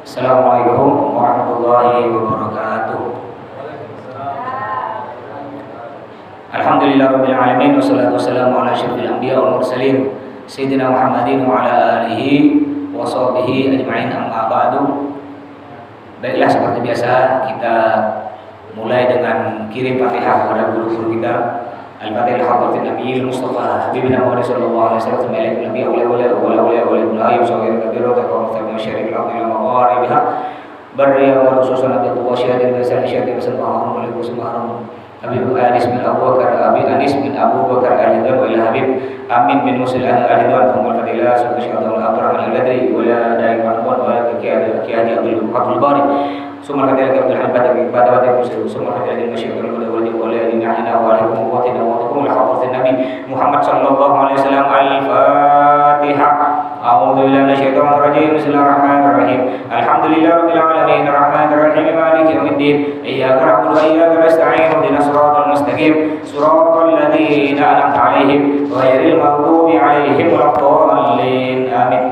Assalamualaikum warahmatullahi wabarakatuh. Alhamdulillahirabbil alamin wassalatu wassalamu ala asyrofil anbiya wal mursalin sayyidina Muhammadin wa ala alihi wa sahbihi ajma'in, amma ba'du. Baiklah, seperti biasa kita mulai dengan kirim Fatihah kepada guru-guru kita. Al-Fatihah hadratin Nabiyil Mustafa Habibina Muhammad sallallahu alaihi wasallam ilaika nabiyyu wa la yusawwiru kabiru taqwa mustaqim syarikil ardi wa magharibiha barriya wa rusulan bi tuwashiyadin wa salishadin sallallahu alaihi wasallam Habib Anis bin Abu Bakar al-Hidwan wa ila Habib Amin bin Musil al-Hidwan thumma al-fadilah subhanahu wa ta'ala al-ladri wa la da'iman wa kiadi Abdul Bari summa al-fadilah Abdul Hamid pada summa al-fadilah masyayikh Nabi Muhammad sallallahu alaihi wasallam. Al-Fatihah. A'udzu billahi minasyaitonir rajim. Bismillahirrahmanirrahim. Alhamdulillahirabbil alamin arrahmanir rahim maliki yaumiddin. Iyyaka na'budu wa iyyaka nasta'in. Ihdinas siratal mustaqim. Siratal ladzina an'amta 'alaihim ghairil maghdubi 'alaihim waladdallin. Amin.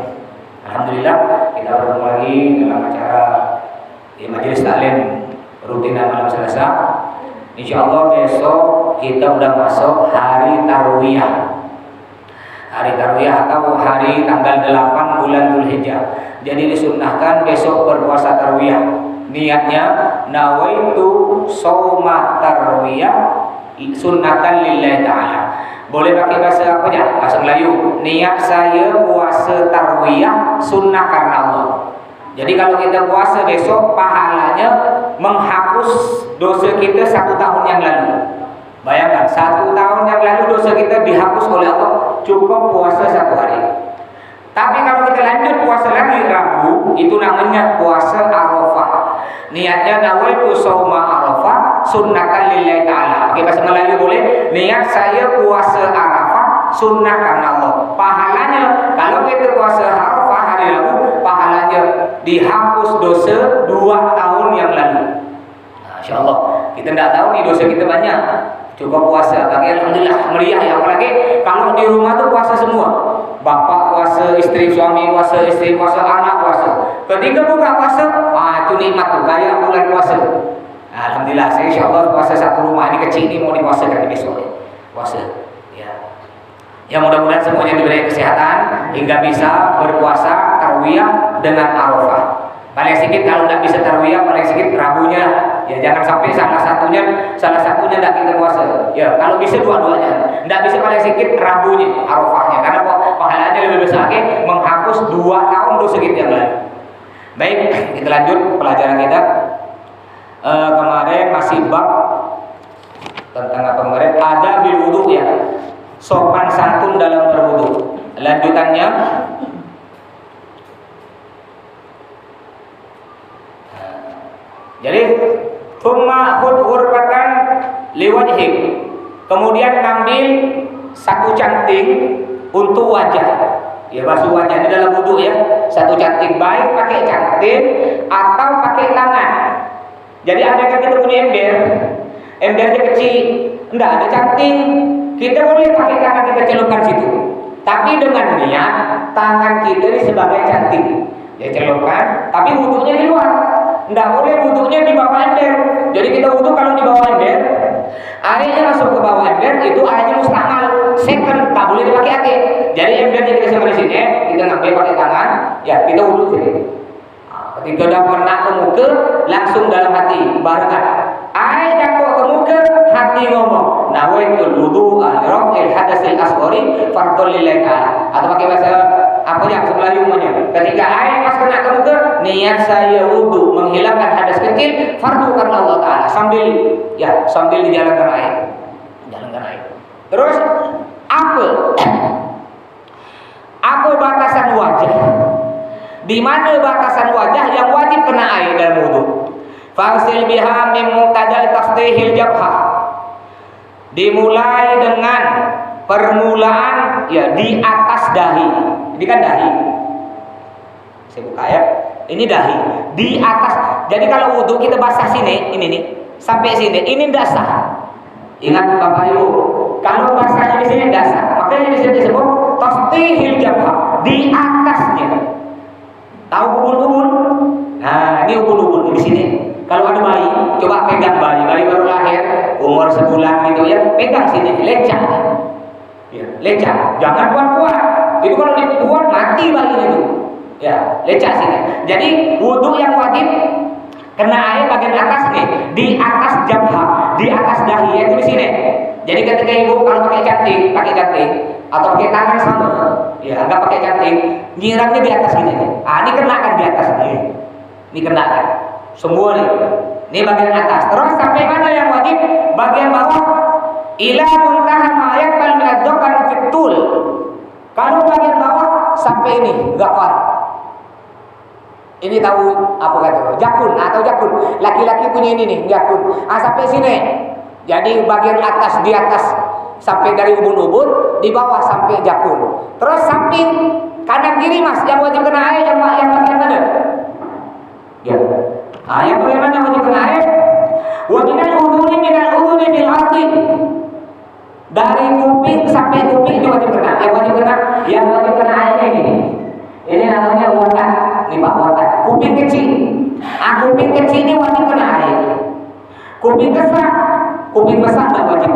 Alhamdulillah, kita bertemu lagi dalam acara di majelis taklim rutinan malam Selasa. Insyaallah besok kita udah masuk hari Tarwiyah. Hari Tarwiyah atau hari tanggal 8 bulan Dzulhijjah. Jadi disunnahkan besok berpuasa Tarwiyah. Niatnya nawaitu shauma Tarwiyah sunnatan lillahi ta'ala. Boleh pakai bahasa apa ya? Bahasa Melayu. Niat saya puasa Tarwiyah sunnah karena Allah. Jadi kalau kita puasa besok pahalanya menghapus dosa kita 1 tahun yang lalu. Bayangkan 1 tahun yang lalu dosa kita dihapus oleh Allah, cukup puasa 1 hari. Tapi kalau kita lanjut puasa lagi Rabu, itu namanya puasa Arafah. Niatnya nawaitu shauma Arafah sunnatan lillahi ta'ala. Pakai bahasa Melayu boleh. Niat saya puasa Arafah sunnah karena Allah. Pahalanya kalau kita puasa Arafah hari Rabu, pahalanya dihapus dosa 2 tahun yang lalu. Insyaallah kita tidak tahu nih dosa kita banyak, cukup puasa. Bagi alhamdulillah meriah ya, apalagi kalau di rumah tuh puasa semua. Bapak puasa, istri, suami puasa, istri puasa, anak puasa. Ketika buka puasa, itu nikmat tuh kayak bulan puasa. Alhamdulillah saya insyaallah puasa 1 rumah ini kecil ini mau dipuasakan besok puasa. Ya mudah-mudahan semuanya diberi kesehatan hingga bisa berpuasa Tarwiyah dengan Arafah. Paling sedikit kalau tidak bisa Tarwiyah, paling sedikit Rabunya. Ya jangan sampai salah satunya tidak kita puasa. Ya kalau bisa dua-duanya. Tidak bisa paling sedikit Rabunya, Arafahnya. Karena pahalanya lebih besar, menghapus 2 tahun dosa kita yang lalu. Baik, kita lanjut pelajaran kita. Kemarin masih bab tentang apa kemarin? Ada bil wudu ya. Sopan santun dalam berwudu. Lanjutannya jadi thumma khudh ghurfatan liwajhik. Kemudian ambil 1 canting untuk wajah. Ya basuh wajah ini dalam wudu ya. 1 canting baik pakai canting atau pakai tangan. Jadi andaikan kita punya embernya kecil, enggak ada canting, kita boleh pakai tangan kita celupkan situ. Tapi dengan niat tangan kita ini sebagai canting. Ya celupkan, tapi wudunya di luar. Enggak boleh wudunya di bawah ember. Jadi kita wudu kalau di bawah ember, airnya masuk ke bawah ember, itu airnya mustamal, second, tak boleh dipakai air. Jadi embernya kita simpan di sini, kita ngambil pakai tangan, ya kita wudu sini. Ketika udah kena ke muka, langsung dalam hati barengan. Air jatuh ke muka, hati ngomong, nawaitul wudu'a liraf'il hadasil asghari fardhon lillahi ta'ala. Atau pakai bahasa apa yang Melayu namanya. Ketika air pas kena ke muka, niat saya wudu menghilangkan hadas kecil, fardu karena Allah Ta'ala. Sambil dijalankan air. Terus apa batasan wajah? Di mana batasan wajah yang wajib kena air dalam wudu? Faghsil biha min muqtada' tasdihil jabhah. Dimulai dengan permulaan ya di atas dahi. Ini kan dahi. Saya buka ya. Ini dahi di atas. Jadi kalau wudu kita basah sini, ini nih, sampai sini, ini tidak sah. Ingat Bapak Ibu, kalau basahnya di sini tidak sah. Makanya di sini disebut tasdihil jabhah, di atasnya. Tahu ubun-ubun? Nah, Nanti ubun-ubun di sini. Kalau ada bayi, coba pegang bayi baru lahir, umur sebulan gitu ya, pegang sini, lecak. Ya, lecak. Jangan kuat-kuat. Itu kalau dikuat mati bayi itu. Ya, lecak sini. Jadi wudu yang wajib kena air bagian atas nih, di atas jabha, di atas dahi itu di sini. Jadi ketika ibu kalau pakai cantik atau pakai tangan sama, ya enggak pakai cantik, nyiramnya di atas sini nih. Ah, ini kenakan di atas nih. Ini kenakan. Semua nih. Ini bagian atas. Terus sampai mana yang wajib? Bagian bawah. Ila muntaha ma yaqbal min adzqan fitul. Kalau bagian bawah sampai ini, enggak kuat. Ini tahu apa kata? Jakun atau jakun. Laki-laki punya ini nih, jakun. Ah, sampai sini. Jadi bagian atas di atas sampai dari ubun-ubun, di bawah sampai jakun. Terus samping kanan kiri Mas, yang wajib kena air yang bagian mana? Ya. Ah, yang bagian mana wajib kena air? Wa minal udhuni fil ardi. Dari kuping sampai kuping ini wajib kena. Yang wajib kena airnya ini. Ini namanya watak. Ini Pak watak. Kuping kecil. Ah, kuping kecil ini wajib kena air. Kuping besar tidak wajib.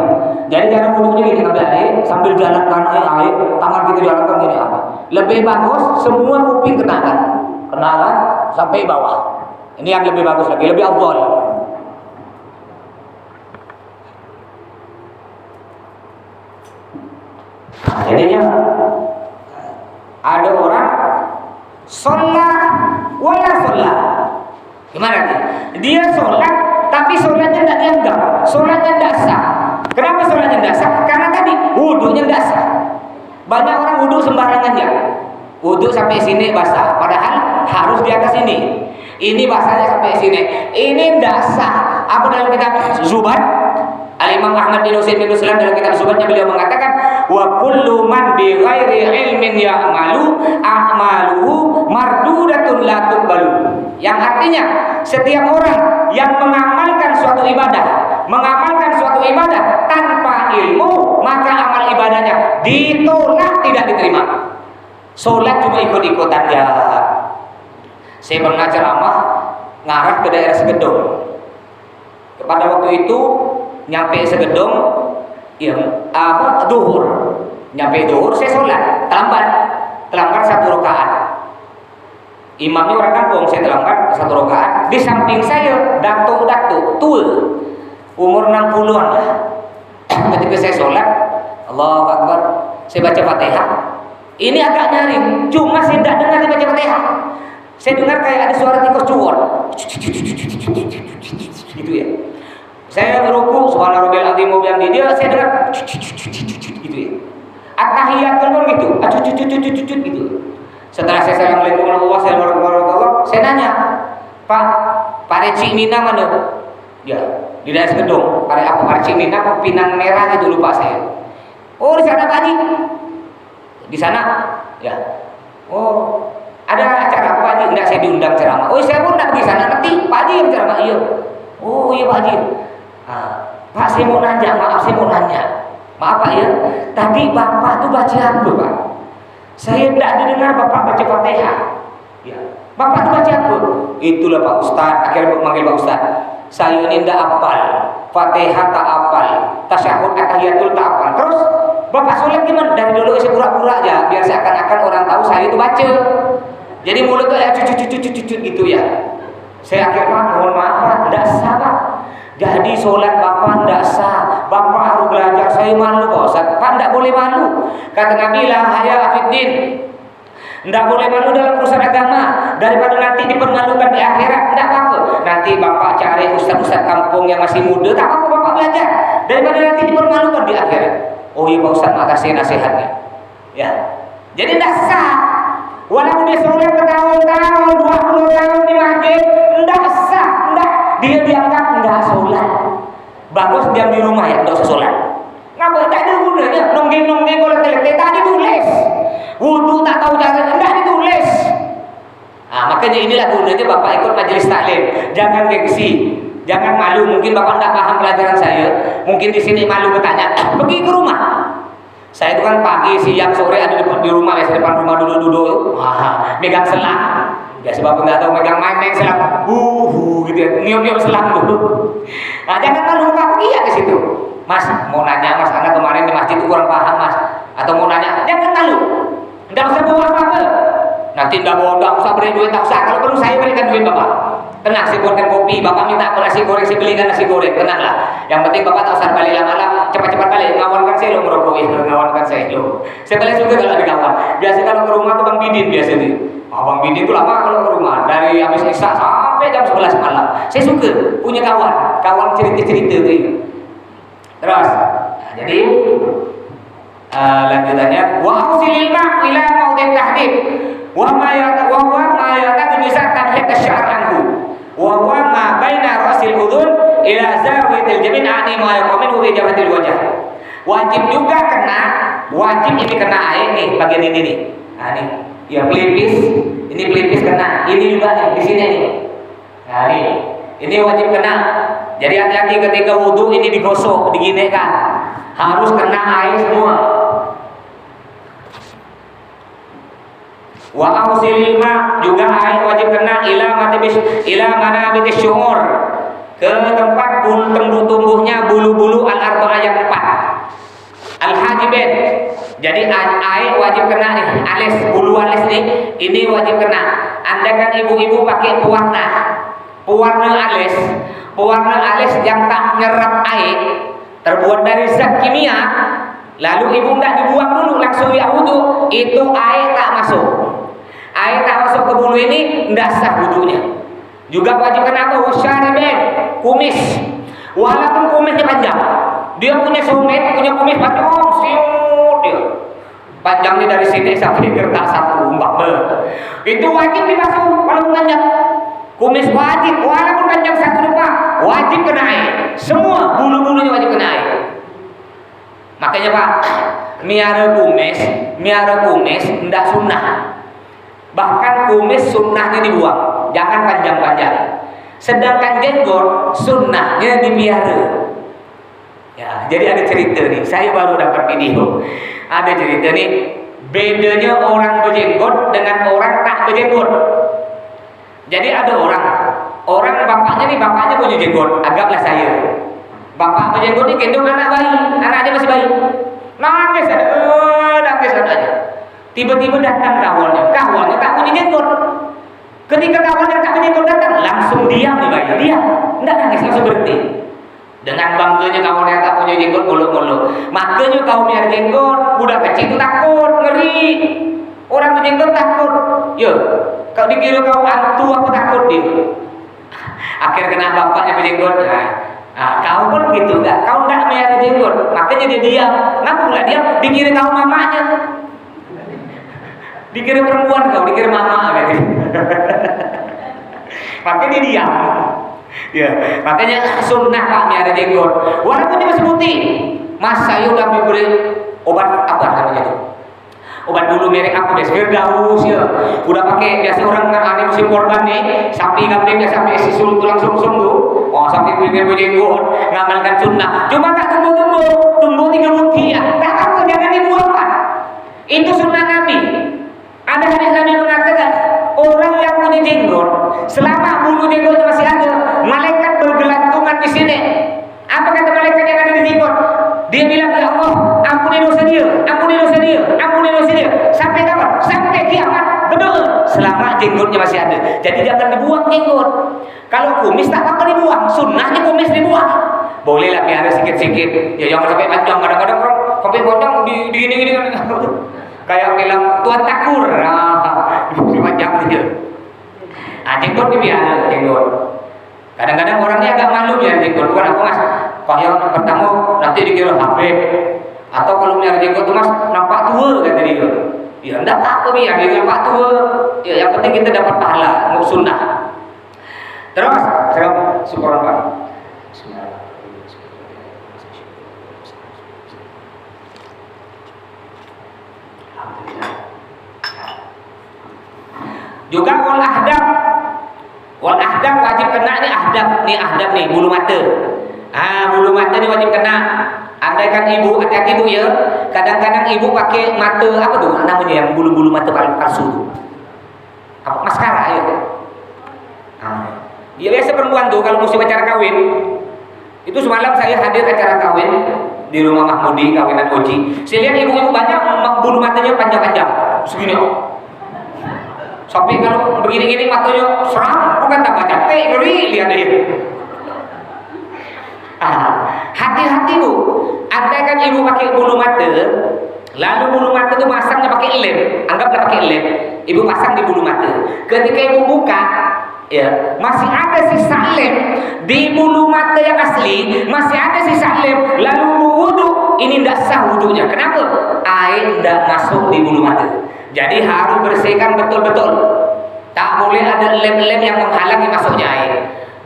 Jadi cara wudunya gini, ambil air sambil jalankan air, tangan kita jalankan gini apa? Lebih bagus semua kuping kenakan sampai bawah. Ini yang lebih bagus lagi, lebih afdal. Nah, jadinya ada orang sholat wala sholat. Gimana nih? Dia sholat tapi sholatnya tidak dianggap, sholatnya tidak sah. Kenapa sholatnya tidak sah? Karena tadi wudunya tidak sah. Banyak orang wudu sembarangan ya. Wudu sampai sini basah, padahal harus di atas ini. Ini basahnya sampai sini. Ini tidak sah. Apa dalam kitab Zubat? Al-Imam Ahmad bin Husain bin Muslim dalam kitab Zubatnya beliau mengatakan, wa kullu man bi ghairi ilmin ya'malu a'maluhu mardudatun la tuqbalu. Yang artinya setiap orang yang mengamalkan suatu ibadah tanpa ilmu, maka amal ibadahnya ditolak, tidak diterima. Sholat cuma ikut-ikutan ya. Saya pernah ceramah ngarah ke daerah Segedong. Pada waktu itu nyampe Segedong, ya duhur. Nyampe duhur saya sholat terlambat 1 rakaat. Imamnya orang kampung, saya terlambat 1 rakaat. Di samping saya datuk tua, umur 60-an lah. Ketika saya sholat, Allahu Akbar, saya baca Fatihah. Ini agak nyaring, cuma saya tidak dengar dia baca Fatihah. Saya dengar kayak ada suara tikus cuwor, gitu ya. Saya ruku, subhana rabbil azim wa bihamdihi, dia saya dengar gitu ya. At-tahiyatul pun gitu, gitu. Setelah saya assalamualaikum warahmatullahi wabarakatuh, saya nanya, Pak Reci Mina mana? Ya, di daerah Segedong. Pak Reci Mina, Pak Pinang Merah itu lupa saya. Oh, di sana Pak Haji. Di sana, ya. Oh, ada acara apa Pak Haji? Enggak, saya diundang ceramah. Oh, saya pun enggak pergi sana, nanti Pak Haji yang ceramah. Iya. Oh, iya Pak Haji. Pak, saya mau nanya, maaf Pak ya, tadi Bapak tuh baca apa Pak? Saya tidak dengar Bapak baca Fatihah. Ya. Bapak tuh baca apa? Itulah Pak Ustaz, akhirnya manggil Pak Ustaz. Saya ini tidak hafal, Fatihah tak hafal, tasyahud at-tahiyatul tak hafal. Terus Bapak sholat gimana? Dari dulu saya pura-pura aja, biar seakan-akan orang tahu saya itu baca. Jadi mulut tuh ya cucut gitu ya. Saya akhirnya mohon maaf Pak, tidak salah. Jadi sholat Bapak tidak sah. Bapak harus belajar. Saya malu Pak Ustaz. Pak tidak boleh malu. Kata Nabi la haya fiddin. Tidak boleh malu dalam urusan agama. Daripada nanti dipermalukan di akhirat, tidak apa-apa. Nanti Bapak cari ustaz-ustaz kampung yang masih muda, tak apa-apa Bapak belajar. Daripada nanti dipermalukan di akhirat. Oh iya Pak Ustaz, makasih nasihatnya. Ya. Jadi tidak sah. Walaupun dia sholat bertahun-tahun, 20 tahun di masjid, tidak sah. Dia dianggap enggak sholat. Bagus diam di rumah ya, enggak usah sholat. Ngapa? Tak ada gunanya. Nonggeng-nonggeng kalau telek tak ditulis. Wudu tak tahu cara, enggak ditulis. Makanya inilah gunanya Bapak ikut majelis taklim. Jangan gengsi, jangan malu. Mungkin Bapak enggak paham pelajaran saya. Mungkin di sini malu bertanya. Pergi ke rumah. Saya itu kan pagi, siang, sore ada di rumah, biasa depan rumah duduk-duduk, megang selang. Biasa bapak nggak tahu megang main selang, gitu ya, niup selang dulu. Nah jangan malu bapak pergi ya ke situ. Mas mau nanya mas, anak kemarin di masjid itu kurang paham mas, atau mau nanya, jangan malu, nggak usah bawa apa-apa. Nanti nggak bawa, nggak usah beri duit, tak usah. Kalau perlu saya berikan duit bapak. Tenang, saya buatkan kopi, bapak minta apa nasi goreng, saya belikan nasi goreng, tenanglah. Yang penting bapak tak usah balik lama-lama, cepat-cepat balik. Ngawankan saya lo merokok itu, ngawankan saya lo. Saya balik juga kalau ada kawan. Biasa kalau ke rumah tuh Bang Bidin biasa nih. Bang Bidin tuh lama kalau ke rumah, dari habis isya sampai jam 11 malam. Saya suka punya kawan cerita-cerita tuh. Terus, nah, jadi lanjutannya, wa ausilil ma' ila maudin tahdib. Wa ma yatadu bisa tanhit asy'ar'anhu. Wa huwa ma baina rasil udhun ila zawiyatil jabin ani ma yaqamin fi jabatil wajh. Wajib juga kena, wajib ini kena air nih bagian ini nih. Nah nih, ya pelipis, ini pelipis kena, ini juga nih di sini nih. Nah nih, ini wajib kena. Jadi hati-hati ketika wudu ini digosok, diginikan. Harus kena air semua. Wa ausilil ma juga air wajib kena ila manabitis syu'ur, ke tempat tumbuhnya bulu-bulu al-arba'ah yang 4. Al-hajibin. Jadi air wajib kena nih, alis, bulu alis nih, ini wajib kena. Anda kan ibu-ibu pakai pewarna alis yang tak nyerap air, terbuat dari zat kimia, lalu ibu enggak dibuang dulu, langsung dia wudu, itu air tak masuk. Air tak masuk ke bulu ini enggak sah wudunya. Juga wajib kena apa? Wasyaribin, kumis. Walaupun kumisnya panjang, dia punya sumet, punya kumis panjang, siut dia. Panjangnya dari sini sampai kertas 1 itu wajib dibasuh walaupun panjang. Kumis wajib, walaupun panjang 1 depa, wajib kena air. Semua bulu-bulunya wajib kena air. Makanya Pak, miara kumis enggak sunnah. Bahkan kumis sunnahnya dibuang, jangan panjang-panjang. Sedangkan jenggot sunnahnya dipiara. Ya, jadi ada cerita nih. Saya baru dapat video. Ada cerita nih, bedanya orang berjenggot dengan orang tak berjenggot. Jadi ada orang bapaknya punya jenggot, anggaplah saya. Bapak berjenggot ini gendong anak bayi, anaknya masih bayi. Nangis aja. Tiba-tiba datang kawannya tak punya jenggot. Ketika kawannya tak punya jenggot datang, langsung diam nih bayi, diam. Enggak nangis, langsung berhenti. Dengan bangganya kawannya tak punya jenggot, mulu-mulu. Makanya kaum yang jenggot, budak kecil itu takut, ngeri. Orang berjenggot takut. Yo, kalau dikira kau hantu aku takut dia. Akhirnya kena bapaknya berjenggot. Nah, kau pun gitu enggak? Kau enggak melihara jenggot, makanya dia diam. Kenapa enggak diam? Dikira kau mamanya. Dikira perempuan kau, dikira mama gitu. Makanya dia diam. Ya, makanya sunnah Pak melihara jenggot. Walaupun dia masih putih. Mas saya udah diberi obat apa namanya itu? Obat bulu merek apa deh, Firdaus ya. Udah pakai biasa orang aneh musim korban nih, sapi kambing biasa sampai sisul tulang sumsum tuh. Oh, sapi pinggir berjenggot, ngamalkan sunnah. Cuma tak tumbuh 3 buti ya. Tak apa, jangan dibuang Pak. Itu sunnah Nabi. Ada hadis Nabi mengatakan orang yang punya jenggot, selama bulu jenggotnya masih ada, malaikat bergelantungan di sini. Apa kata malaikat yang ada di jenggot? Dia bilang, ya Allah, ampuni dosa dia, ampuni dosa dia, ampuni dosa dia. Sampai kapan? Sampai kiamat. Berdoa selama jenggotnya masih ada. Jadi jangan dibuang jenggot. Kalau kumis tak apa dibuang, sunnahnya kumis dibuang. Bolehlah piara sikit-sikit. Ya jangan sampai panjang. Kadang-kadang orang sampai panjang di gini-gini kayak film Tuan Takur. Panjang dia. Jenggot dipiara, jenggot. Kadang-kadang orangnya agak malu ya jenggot. Bukan aku mas, kalau yang pertama nanti dikira Habib. Atau kalau punya jenggot tuh mas nampak tua kata dia. Ya enggak apa-apa ya, dia nampak tua. Ya yang penting kita dapat pahala, mau sunnah. Terus, syukuran Pak. Juga wal ahdab wajib kena nih ahdab nih bulu mata. Bulu mata ini wajib kena. Andaikan ibu, hati-hati ibu ya. Kadang-kadang ibu pakai mata apa tuh namanya yang bulu-bulu mata palsu tuh. Apa maskara ya? Ya biasa perempuan tuh kalau musim acara kawin, itu semalam saya hadir acara kawin di rumah Mahmudi, kawinan Oji. Saya lihat ibu-ibu banyak bulu matanya panjang-panjang, segini. Sampai kalau begini-gini matanya seram, bukan tambah cantik, ngeri lihat deh. Hati-hati bu, ada kan ibu pakai bulu mata, lalu bulu mata itu pasangnya pakai lem, anggaplah pakai lem, ibu pasang di bulu mata. Ketika ibu buka, ya masih ada sisa lem di bulu mata yang asli, masih ada sisa lem. Lalu ibu wudu, ini tidak sah wudunya. Kenapa? Air tidak masuk di bulu mata. Jadi harus bersihkan betul-betul. Tak boleh ada lem-lem yang menghalangi masuknya air.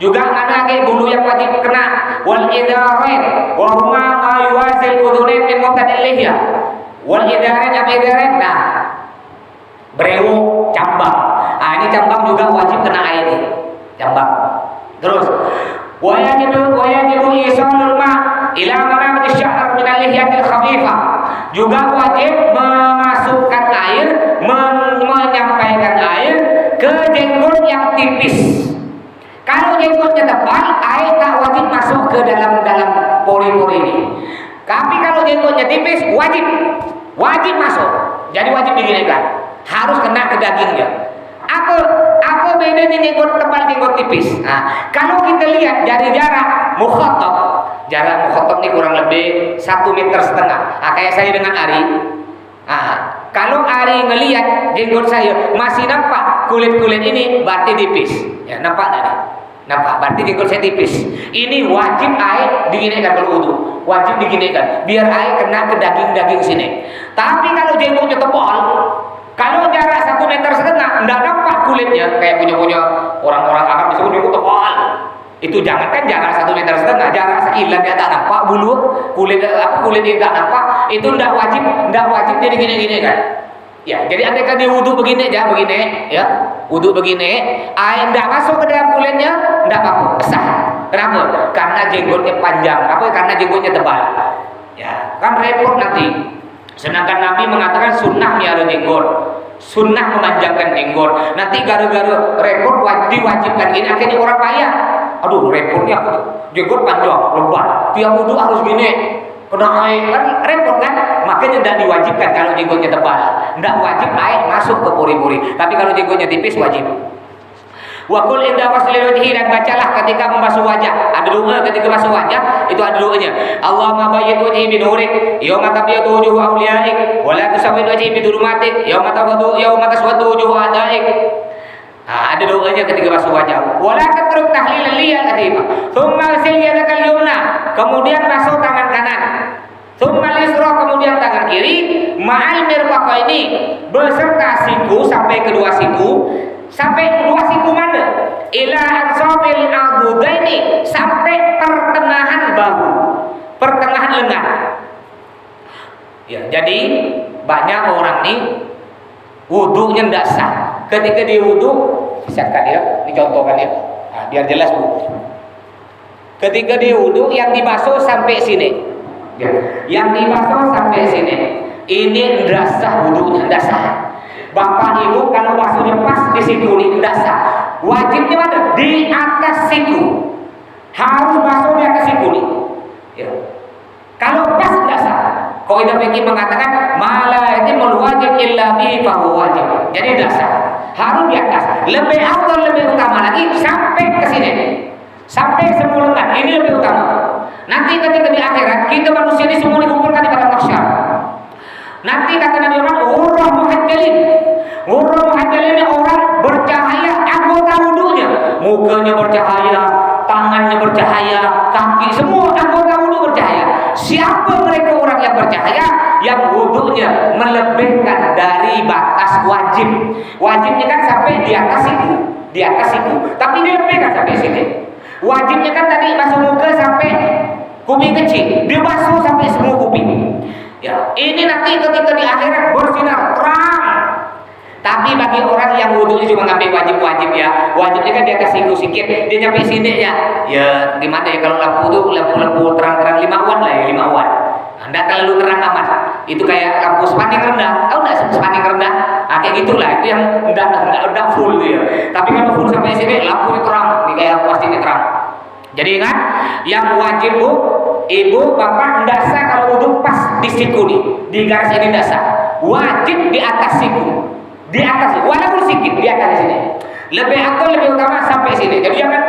Juga mana ke bulu yang wajib kena wal idarain wa huma ma yuwazil udhunain min muqtadil lihya. Wal idarain apa idarain? Nah, brewok, cambang. Ini cambang juga wajib kena air nih. Cambang. Terus wa yajibu isalul ma ila manabit asy-sya'r min al-lihyatil khafifah. Juga wajib memasukkan air, menyampaikan air ke jenggot yang tipis. Kalau jenggotnya tebal, air tak wajib masuk ke dalam pori-pori ini. Tapi kalau jenggotnya tipis, wajib masuk. Jadi wajib diginikan, harus kena ke dagingnya. Apa bedanya jenggot tebal, jenggot tipis? Nah, kalau kita lihat dari jarak mukhatab ini kurang lebih 1,5 meter. Kayak saya dengan Ari. Kalau Ari ngelihat jenggot saya masih nampak kulit-kulit ini, berarti tipis. Ya, nampak tadi? Nampak, berarti jenggot saya tipis. Ini wajib air diginikan kalau wudu. Wajib diginikan, biar air kena ke daging-daging sini. Tapi kalau jenggotnya tebal, kalau jarak 1,5 meter, enggak nampak kulitnya, kayak punya orang-orang Arab disebut jenggot tebal. Itu jangankan jarak 1,5 meter, jarak sekilan dia tak nampak bulu, kulit dia tak nampak, itu enggak wajib dia digini-gini kan. Ya, jadi andaikan dia wudu begini aja, ya, wudu begini, air enggak masuk ke dalam kulitnya, enggak apa-apa, sah. Kenapa? Karena jenggotnya panjang, karena jenggotnya tebal. Ya, kan repot nanti. Sedangkan Nabi mengatakan sunnah miara jenggot, sunnah memanjangkan jenggot. Nanti gara-gara repot diwajibkan ini, akhirnya orang payah. Aduh, repotnya jenggot panjang, lebat, tiap wudu harus gini. Kena air kan repot kan? Makanya tidak diwajibkan kalau jenggotnya tebal. Tidak wajib air masuk ke pori-pori. Tapi kalau jenggotnya tipis wajib. Wa qul inda waslil wajhi, dan bacalah ketika membasuh wajah. Ada doa ketika basuh wajah, itu ada doanya. Allahumma bayyid wajhi bi nurik yauma tabyadu wujuhu awliyaik wa la tusawwid wajhi bi dhulumatik yauma taswaddu wujuhu a'daik. Ada doanya ketika basuh wajah. Wala tatruk tahlil liyal adhima. Tsumma sil yadakal yumna. Kemudian basuh tangan kanan. Tsumma lisra, kemudian tangan kiri. Ma'al mirfaqaini, beserta siku sampai kedua siku. Sampai kedua siku mana? Ila ansafil adudaini, sampai pertengahan bahu, pertengahan lengan. Ya, jadi banyak orang nih wudunya tidak sah. Ketika dia wudu, siapkan ya, dicontohkan ya, biar jelas bu. Ketika dia wudu, yang dibasuh sampai sini, ya. Yang dibasuh sampai sini, ini tidak sah wudunya, tidak sah. Bapak ibu kalau basuhnya pas di siku ini tidak sah. Wajibnya mana? Di atas siku, harus basuh di atas siku ini. Ya. Kalau pas tidak sah. Kaidah fikih mengatakan mala yatimul wajib illa bihi fa huwa wajib. Jadi tidak sah. Harus di atas. Lebih afdal, lebih utama lagi sampai ke sini. Sampai semua lengan. Ini lebih utama. Nanti ketika di akhirat kita manusia ini semua dikumpulkan di padang mahsyar. Nanti kata Nabi Muhammad, "Ghurrah muhajjalin." Ghurrah muhajjalin ini orang bercahaya anggota wudunya. Mukanya bercahaya, tangannya bercahaya, kaki semua anggota wudu bercahaya. Siapa mereka orang yang bercahaya? Yang wudunya melebihkan dari batas wajib. Wajibnya kan sampai di atas siku, tapi dia lebihkan sampai sini. Wajibnya kan tadi basuh muka sampai kuping kecil, dia basuh sampai semua kuping. Ya, ini nanti ketika di akhirat bersinar terang. Tapi bagi orang yang wudunya cuma ngambil wajib-wajib ya, wajibnya kan di atas siku sedikit, dia nyampe sini ya. Ya gimana ya kalau lampu tuh lampu terang-terang 5 watt lah ya, 5 watt. Enggak terlalu terang amat. Itu kayak lampu spanning rendah. Tahu enggak spanning rendah? Kayak gitulah, itu yang enggak full gitu ya. Tapi kalau full sampai sini lampunya terang, ini kayak Jadi ingat, yang wajib bu, ibu, bapak ndasa kalau wudhu pas di siku nih, di garis ini ndasa. Wajib di atas siku, di atas, walaupun sedikit di atas sini. Lebih atau lebih utama sampai sini. Jadi jangan,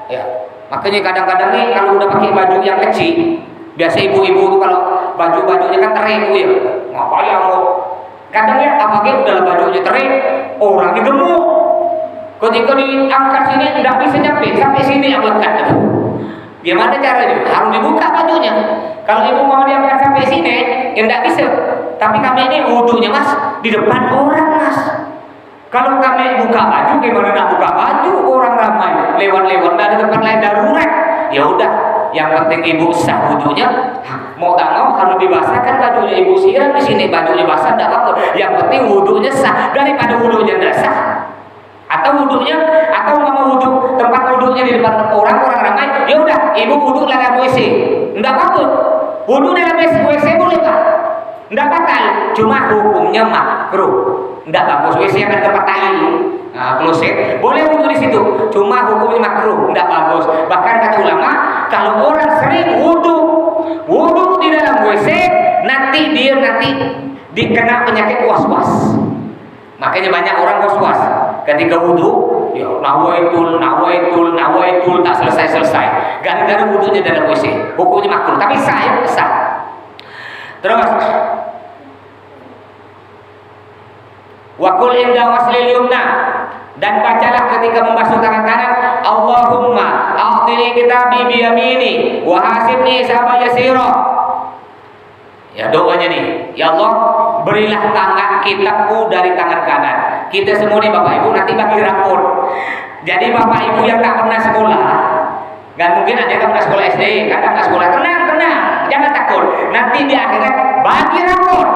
ya. Makanya kadang-kadang nih kalau udah pakai baju yang kecil, biasa ibu-ibu tuh kalau baju-bajunya kan terik ya, ngapain mau? Kadang ya apalagi udah bajunya terik, orangnya gemuk. Ketika diangkat sini nggak bisa nyampe sampai sini yang lekat. Gimana caranya? Harus dibuka bajunya. Kalau ibu mau diangkat sampai sini, ya nggak bisa. Tapi kami ini wudhunya mas di depan orang mas. Kalau kami buka baju, gimana nak buka baju? Orang ramai lewat-lewat, nggak ada tempat lain darurat. Ya udah, yang penting ibu sah wudhunya. Mau tak mau harus dibasahkan bajunya. Ibu siram di sini bajunya basah, nggak apa-apa. Yang penting wudhunya sah daripada wudhunya nggak sah. Atau wudhunya, atau mama wudhu tempat wudhunya di depan orang ramai. Ya udah, ibu wudhu dalam WC, nggak apa-apa. Wudhu dalam WC boleh pak? Nggak batal, cuma hukumnya makruh. Nggak bagus, WC yang ada tempat tai, kloset, boleh wudhu di situ, cuma hukumnya makruh, nggak bagus. Bahkan kata ulama, kalau orang sering wudhu di dalam WC, nanti dia dikena penyakit was-was. Makanya banyak orang was-was ketika wudhu, ya nawaitul tak selesai. Gara-gara wudhunya dalam WC, hukumnya makruh, tapi sah. Terus wakul inda waslil yumna, dan bacalah ketika membasuh tangan kanan, Allahumma a'tini kitabi biyamini wa hasibni hisaba yasira. Ya doanya nih, ya Allah berilah tangan kitabku dari tangan kanan. Kita semua nih Bapak Ibu nanti bagi rapor. Jadi Bapak Ibu yang tak pernah sekolah, kan mungkin ada yang pernah sekolah SD, kadang nggak sekolah, tenang, jangan takut. Nanti di akhirat bagi rapor.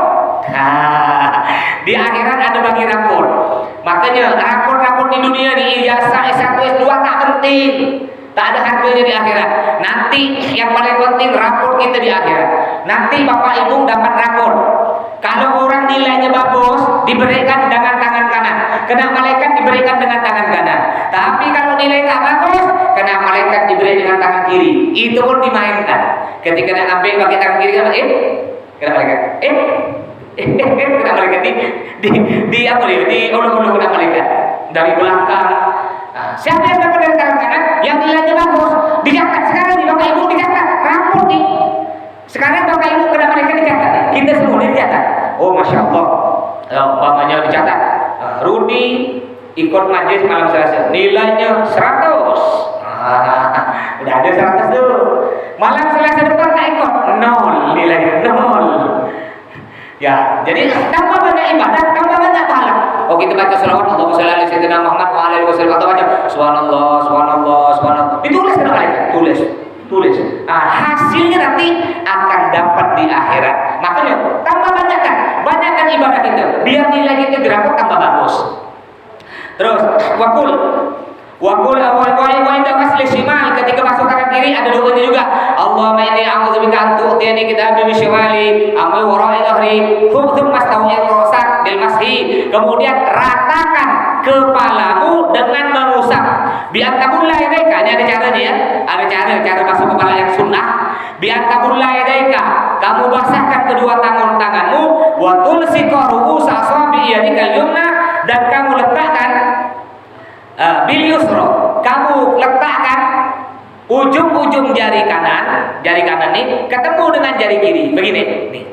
Di akhirat ada bagi rapor. Makanya rapor di dunia nih, ijazah S1, S2 tak penting, tak ada harganya di akhirat. Nanti yang paling penting rapor kita di akhirat. Nanti Bapak Ibu dapat rapor. Kalau orang nilainya bagus, diberikan dengan tangan kanan, kena malaikat diberikan dengan tangan kanan. Tapi kalau nilai tak bagus, kena malaikat diberi dengan tangan kiri. Itu pun dimainkan. Ketika nak ambil pakai tangan kiri, kena malaikat. Kena malaikat di apa dia? Di ulung-ulung kena malaikat dari belakang. Nah, siapa yang dapat dari tangan kanan? Yang nilainya bagus, dicatat sekarang nih Bapak Ibu, dicatat rapor nih. Sekarang Bapak Ibu kena malaikat dicatat. Kita semua dicatat. Oh masya Allah. Umpamanya dicatat. Rudi ikut majlis malam Selasa, nilainya 100. Udah ada 100 tuh. Malam Selasa depan tak ikut, 0 nilainya, 0. Ya, jadi tambah banyak ibadah, tambah banyak pahala. Oh kita baca selawat, Allahumma sholli ala sayyidina Muhammad wa ala alihi wasallam, atau baca subhanallah. Ditulis kena malaikat, tulis. Nah, hasilnya nanti akan dapat di akhirat. Makanya tambah banyakkan ibadah kita, biar nilai kita dirapot tambah bagus. Terus wakul awal wa inda wasli shimal, ketika masuk tangan kiri ada doanya juga. Allahumma inni a'udzubika an tu'tiyani kitabi bi shimali amai wara'i dhahri thumma stawiyat rasak bil mashi. Kemudian ratakan kepalamu dengan mengusap. Bi antabulla yadaika, ini ada caranya ya. Ada cara masuk kepala yang sunnah. Bi antabulla yadaika, kamu basahkan kedua tanganmu, wa tulsiqa ru'usa asabi yadikal yumna, dan kamu letakkan bil yusra, kamu letakkan ujung-ujung jari kanan nih ketemu dengan jari kiri, begini nih.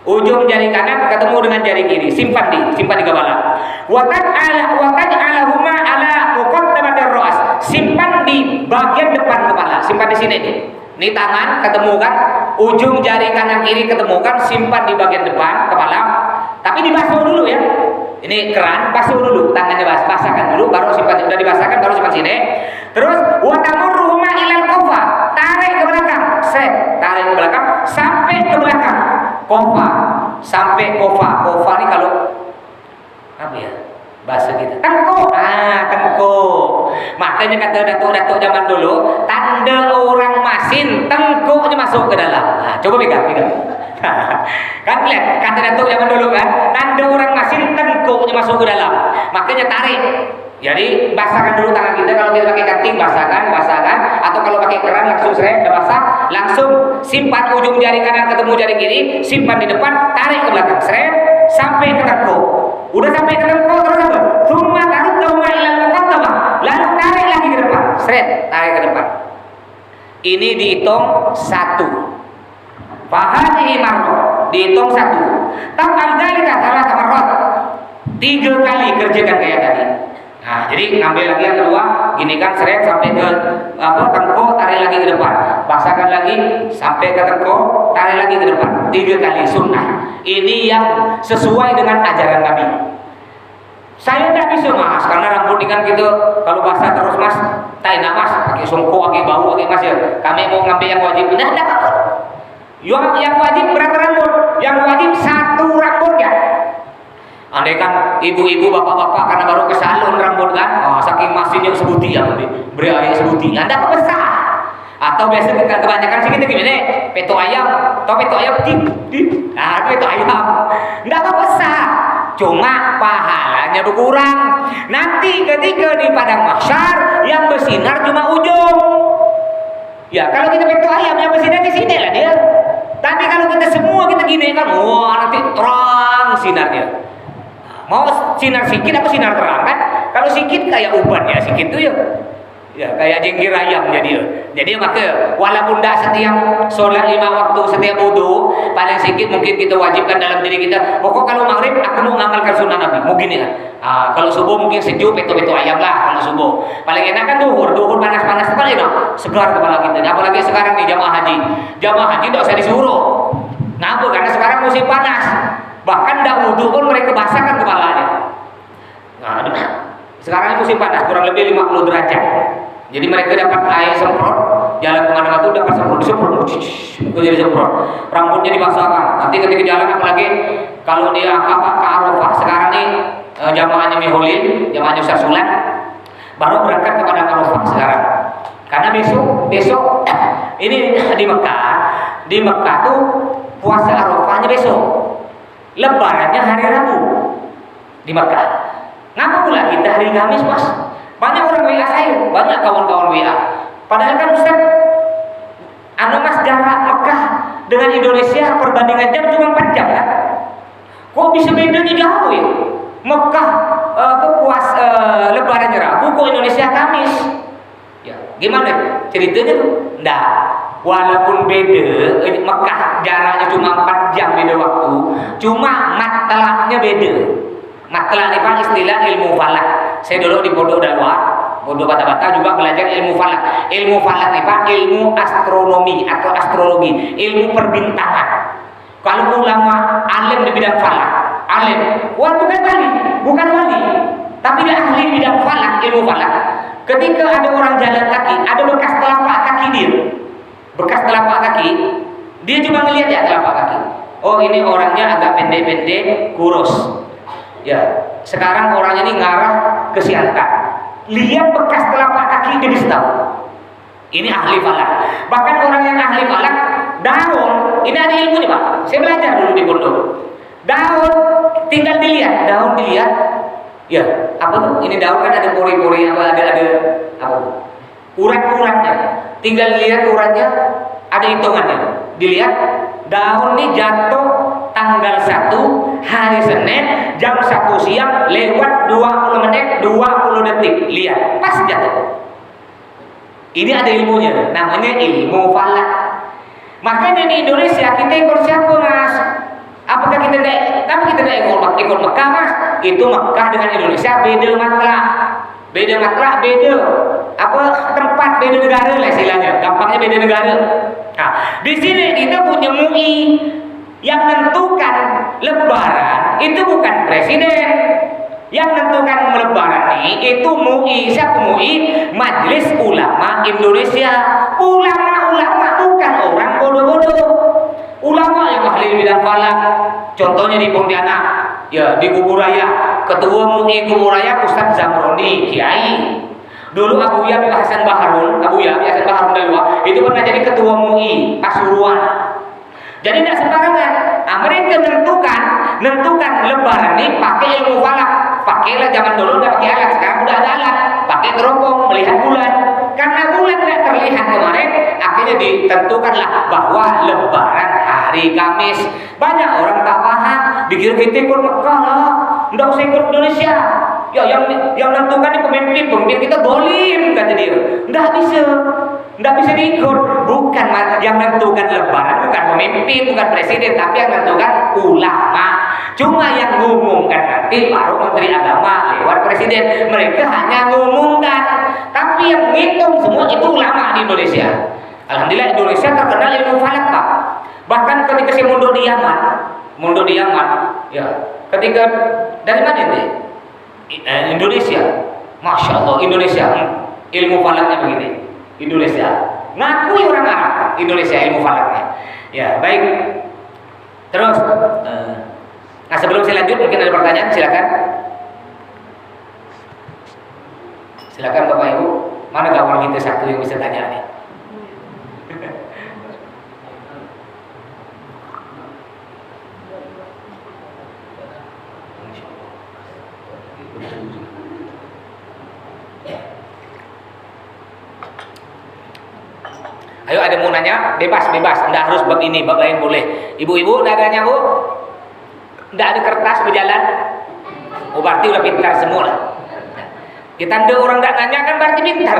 Ujung jari kanan ketemu dengan jari kiri, simpan di kepala. Wa taj'alahuma ala muqaddamatir ra's, simpan di bagian depan kepala, simpan di sini nih. Ini tangan ketemu kan, ujung jari kanan kiri ketemu kan, simpan di bagian depan kepala. Tapi dibasuh dulu ya. Ini keran, basuh dulu, tangannya basahkan dulu, baru simpan. Sudah dibasahkan baru simpan sini. Terus wa tamurruhuma ilal qafa, tarik ke belakang, tarik ke belakang sampai ke belakang. Qafa, sampai qafa. Qafa ini kalau apa ya? Bahasa kita tengkuk. Tengkuk. Makanya kata datuk-datuk zaman dulu, tanda orang masin tengkuknya masuk ke dalam. Coba pegang. Kan lihat kata datuk zaman dulu kan, tanda orang masin tengkuknya masuk ke dalam. Makanya tarik. Jadi basahkan dulu tangan kita, kalau kita pakai kating basahkan, atau kalau pakai pakai keran langsung seret, udah basah, langsung simpan ujung jari kanan ketemu jari kiri, simpan di depan, tarik ke belakang, seret sampai ke tengkuk. Udah sampai ke tengkuk terus apa? Tsumma tarudduhuma ilal muqaddamah. Lalu tarik lagi ke depan, seret, tarik ke depan. Ini dihitung 1. Fahadihi marrah, dihitung 1. Taf'al dzalika 3 marrat. 3 kali kerjakan kayak tadi. Nah, jadi ngambil lagi yang kedua, gini kan seret sampai ke tengkuk, tarik lagi ke depan. Basahkan lagi sampai ke tengkuk, tarik lagi ke depan. 3 kali sunnah. Ini yang sesuai dengan ajaran Nabi. Saya tidak bisa mas, karena rambut ini kan gitu, kalau basah terus mas, tak enak mas, pakai songkok, pakai bau, pakai mas ya. Kami mau ngambil yang wajib, tidak apa. Yang wajib berapa rambut? Yang wajib 1 rambut ya. Andai kan ibu-ibu, bapak-bapak karena baru ke salon rambut kan, saking masinnya sebuti ya, beri air sebuti, anda apa besar? Atau biasa kebanyakan sih kita gimana? Peto ayam, atau peto ayam nah itu peto ayam, nggak apa besar, cuma pahalanya berkurang. Nanti ketika di padang mahsyar yang bersinar cuma ujung. Ya kalau kita peto ayam yang bersinar di sini lah dia. Tapi kalau kita semua kita gini kan, wah nanti terang sinarnya. Mau sinar sikit apa sinar terang kan? Kalau sikit kayak uban ya, sikit tuh ya kayak jenggir ayam jadi maka walaupun dah setiap sholat 5 waktu, setiap wudu paling sikit mungkin kita wajibkan dalam diri kita, pokok kalau maghrib aku mau ngamalkan sunnah Nabi, mau gini kan. Kalau subuh mungkin sejuk peto-peto ayam lah. Kalau subuh paling enak kan duhur panas-panas itu paling enak, segar kepala kita. Apalagi sekarang nih jamaah haji tidak usah disuruh. Kenapa? Karena sekarang musim panas, bahkan dah wudu pun mereka basahkan kepalanya. Nah, sekarang musim panas kurang lebih 50 derajat. Jadi mereka dapat air semprot, jalan kemana-mana tuh dapat disemprot, jadi semprot. Rambutnya dibasahkan. Nanti ketika jalan apalagi kalau dia ke Arafah sekarang nih jamaahnya Miholil, jamaahnya Ustaz Sulan baru berangkat kepada Arafah sekarang. Karena besok ini di Mekah tuh puasa Arafahnya besok. Lebarannya hari Rabu di Mekah. Ngapa pula kita hari Kamis mas? Banyak orang WA saya, banyak kawan-kawan WA. Padahal kan Ustaz, mas jarak Mekah dengan Indonesia perbandingan jam cuma 4 jam kan? Kok bisa bedanya jauh ya? Mekah Lebarannya Rabu, kok Indonesia Kamis? Ya, gimana ceritanya tuh? Nggak. Walaupun beda, Mekah jaraknya cuma 4 jam beda waktu, cuma matlahnya beda. Matlah ini pak istilah ilmu falak. Saya dulu di Pondok Dalwar, Pondok Bata-Bata juga belajar ilmu falak. Ilmu falak nih pak, ilmu astronomi atau astrologi, ilmu perbintangan. Kalau ulama alim di bidang falak, alim, bukan wali, tapi dia ahli di bidang falak, ilmu falak. Ketika ada orang jalan kaki, ada bekas telapak kaki dia cuma ngelihat ya telapak kaki. Oh ini orangnya agak pendek-pendek, kurus. Ya, sekarang orangnya ini ngarah ke Siantar. Lihat bekas telapak kaki dia bisa tahu. Ini ahli falak. Bahkan orang yang ahli falak, daun, ini ada ilmu nih pak. Saya belajar dulu di pondok. Daun tinggal dilihat, ya apa tuh? Ini daun kan ada pori-pori, ada apa? Urat-uratnya. Tinggal lihat uratnya, ada hitungannya. Dilihat daun ini jatuh tanggal 1 hari Senin jam 1 siang lewat 20 menit 20 detik. Lihat, pas jatuh. Ini ada ilmunya, namanya ilmu falak. Makanya di Indonesia kita ikut siapa mas? Apakah kita tidak ikut Mekah mas? Itu Mekah dengan Indonesia beda matlah, beda tempat, beda negara lah istilahnya. Gampangnya beda negara. Nah, di sini kita punya MUI yang menentukan lebaran itu bukan presiden. Yang menentukan lebaran ini itu MUI. Siapa MUI? Majelis Ulama Indonesia. Ulama bukan orang bodoh-bodoh. Ulama yang ahli bidang falak. Contohnya di Pontianak, ya di Kuburaya, ketua MUI Kuburaya Ustaz Zamroni, kiai. Dulu Abu Yabi Hasan Baharun Dalwa itu pernah jadi ketua MUI Pasuruan. Jadi tidak sembarangan. Mereka menentukan lebaran ini pakai ilmu falak. Pakailah zaman dulu udah pakai alat, sekarang udah ada alat. Pakai teropong melihat bulan. karena bulan tidak terlihat kemarin, akhirnya ditentukanlah bahwa Lebaran hari Kamis. Banyak orang tak paham, dikira kita ikut Mekah lah, tidak usah ikut Indonesia. Ya, yang menentukan ini pemimpin kita dolim, kata dia. Tidak bisa diikut. Bukan yang menentukan Lebaran, bukan pemimpin, bukan presiden, tapi yang menentukan ulama. Cuma yang ngumumkan nanti baru Menteri Agama lewat presiden. Mereka hanya ngumumkan, tapi yang ngitung semua itu ulama di Indonesia. Alhamdulillah Indonesia terkenal ilmu falak, Pak. Bahkan ketika saya mundur di Yaman, ya, ketika dari mana ini? Indonesia, masya Allah Indonesia, ilmu falaknya begini. Indonesia, ngakui orang Arab, Indonesia ilmu falaknya. Ya baik. Terus, nah sebelum saya lanjut mungkin ada pertanyaan, silakan Bapak Ibu. Mana kawan kita satu yang bisa tanya nih? Ayo ada mau nanya, bebas, tidak harus bab ini, bab lain boleh. Ibu-ibu, tidak ada nanya bu? Tidak ada kertas berjalan? Oh berarti udah pintar semua lah. Kita ada orang tidak nanya kan berarti pintar.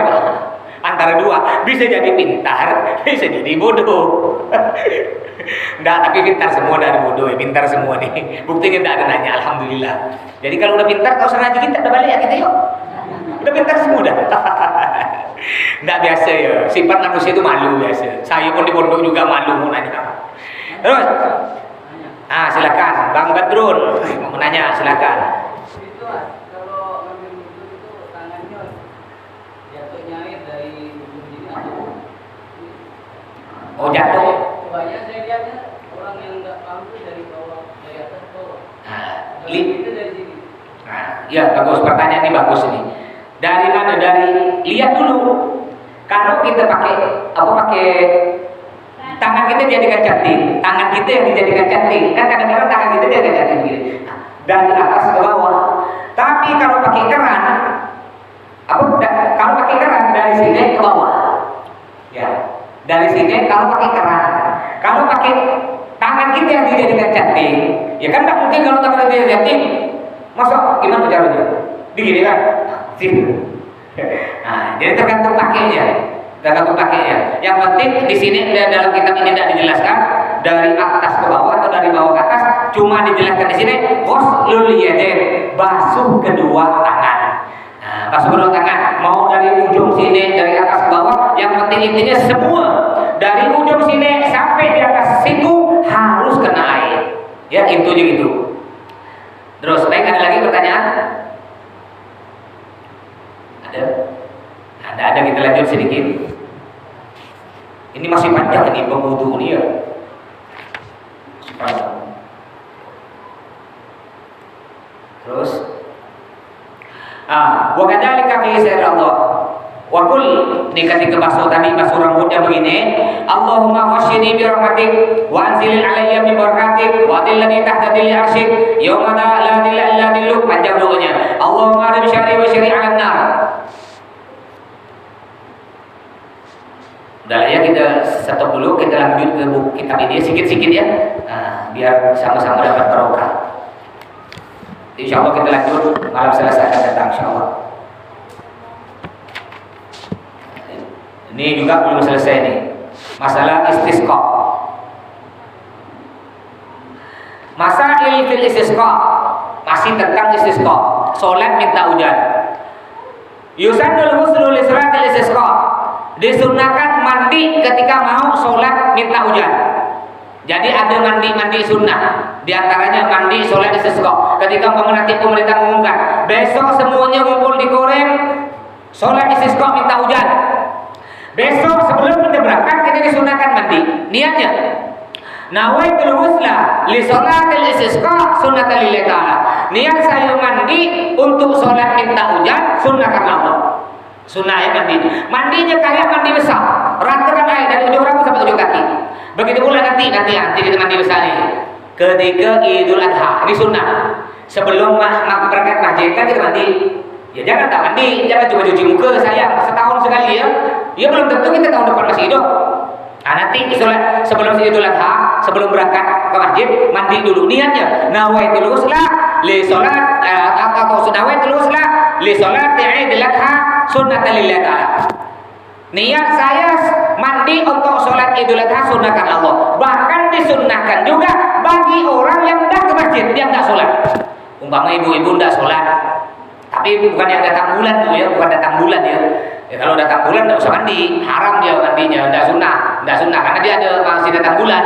Antara dua, bisa jadi pintar, bisa jadi bodoh. Tidak, tapi pintar semua, tidak ada bodoh, pintar semua nih. Buktinya tidak ada nanya, alhamdulillah. Jadi kalau udah pintar, kau sengaja kita udah balik ya kita yuk. Udah pintar semua dah. Nggak biasa ya, sifat manusia itu malu biasa. Saya pun di pondok juga malu mau nanya. Terus, silakan, Bang Badrun mau nanya, silakan. Itu kalau ngambil wudhu itu tangannya jatuhnya air dari ujung sini atau? Oh jatuh. Banyak saya lihatnya orang yang nggak paham itu dari bawah, dari atas ke bawah. Itu dari sini. Ya bagus, pertanyaan ini bagus ini. Dari mana? Dari lihat dulu. Kalau kita pakai tangan kita dijadikan cantik, tangan kita yang dijadikan cantik. Kan kadang-kadang tangan kita dijadikan cantik begini. Dari atas ke bawah. Tapi kalau pakai keran, kalau pakai keran dari sini ke bawah. Ya, dari sini kalau pakai keran. Kalau pakai tangan kita yang dijadikan cantik, ya kan tak mungkin kalau tangan kita cantik. Masa gimana caranya? Begini kan? Nah, jadi tergantung pakainya. Yang penting di sini dalam kitab ini tidak dijelaskan dari atas ke bawah atau dari bawah ke atas, cuma dijelaskan di sini ghuslul yadain, basuh kedua tangan. Nah, basuh kedua tangan mau dari ujung sini dari atas ke bawah, yang penting intinya semua dari ujung sini sampai di atas siku harus kena air. Ya, intinya gitu. Terus, baik, ada lagi pertanyaan? Ada kita lanjut sedikit. Ini masih panjang ini berwudu ini ya. Masih panjang. Terus wa kadzalika fi sir Allah. Wa kul ini ketika basuh rambutnya begini, Allahumma wasyini bi rahmatik wa anzil alayya min barakatik wa adillani tahta dhilli arsyik yauma la dhilla illa dhilluk. Panjang doanya. Allahumma arim syari wa syari 'alan nar. Udah ya, kita stop dulu, kita lanjut ke buku kitab ini sedikit-sedikit ya, biar sama-sama dapat barokah. Insya Allah kita lanjut malam Selasa akan datang, insya Allah. Ini juga belum selesai nih, masalah istisqa. Masail fil istisqa, masih tentang istisqa, sholat minta hujan. Yusannul ghuslu li salatil istisqa, disunahkan mandi ketika mau sholat minta hujan. Jadi ada mandi sunnah, diantaranya mandi sholat istisqa. Ketika nanti pemerintah mengumumkan besok semuanya ngumpul di Korem sholat istisqa minta hujan, besok sebelum kita berangkat kita disunahkan mandi. Niatnya nawaitul ghusla li sholatil istisqa sunnatan lillahi ta'ala. Niat saya mandi untuk sholat minta hujan sunnah karena Allah. Sunnah ya mandinya kayak mandi besar, ratakan air dari ujung rambut sampai ujung kaki. Begitu pula nanti kita mandi besar ini ketika Idul Adha, ini sunnah. Sebelum berangkat masjid kan kita mandi. Ya jangan tak mandi, jangan cuma cuci muka sayang, setahun sekali ya. Ya belum tentu kita tahun depan masih hidup. Nah, nanti sholat sebelum Idul Adha, sebelum berangkat ke masjid, mandi dulu niatnya. Nawaitul ghusla li sholat atau nawaitul ghusla li sholat Idul Adha sunnatan lillahi ta'ala. Niat saya mandi untuk sholat Idul Adha sunnahkan Allah. Bahkan disunnahkan juga bagi orang yang tidak ke masjid, dia tidak sholat. Umpama ibu-ibu tidak sholat, tapi bukan yang datang bulan tuh ya, bukan datang bulan ya. Ya kalau datang bulan tidak usah mandi, haram dia mandinya, tidak sunnah karena dia ada masih datang bulan.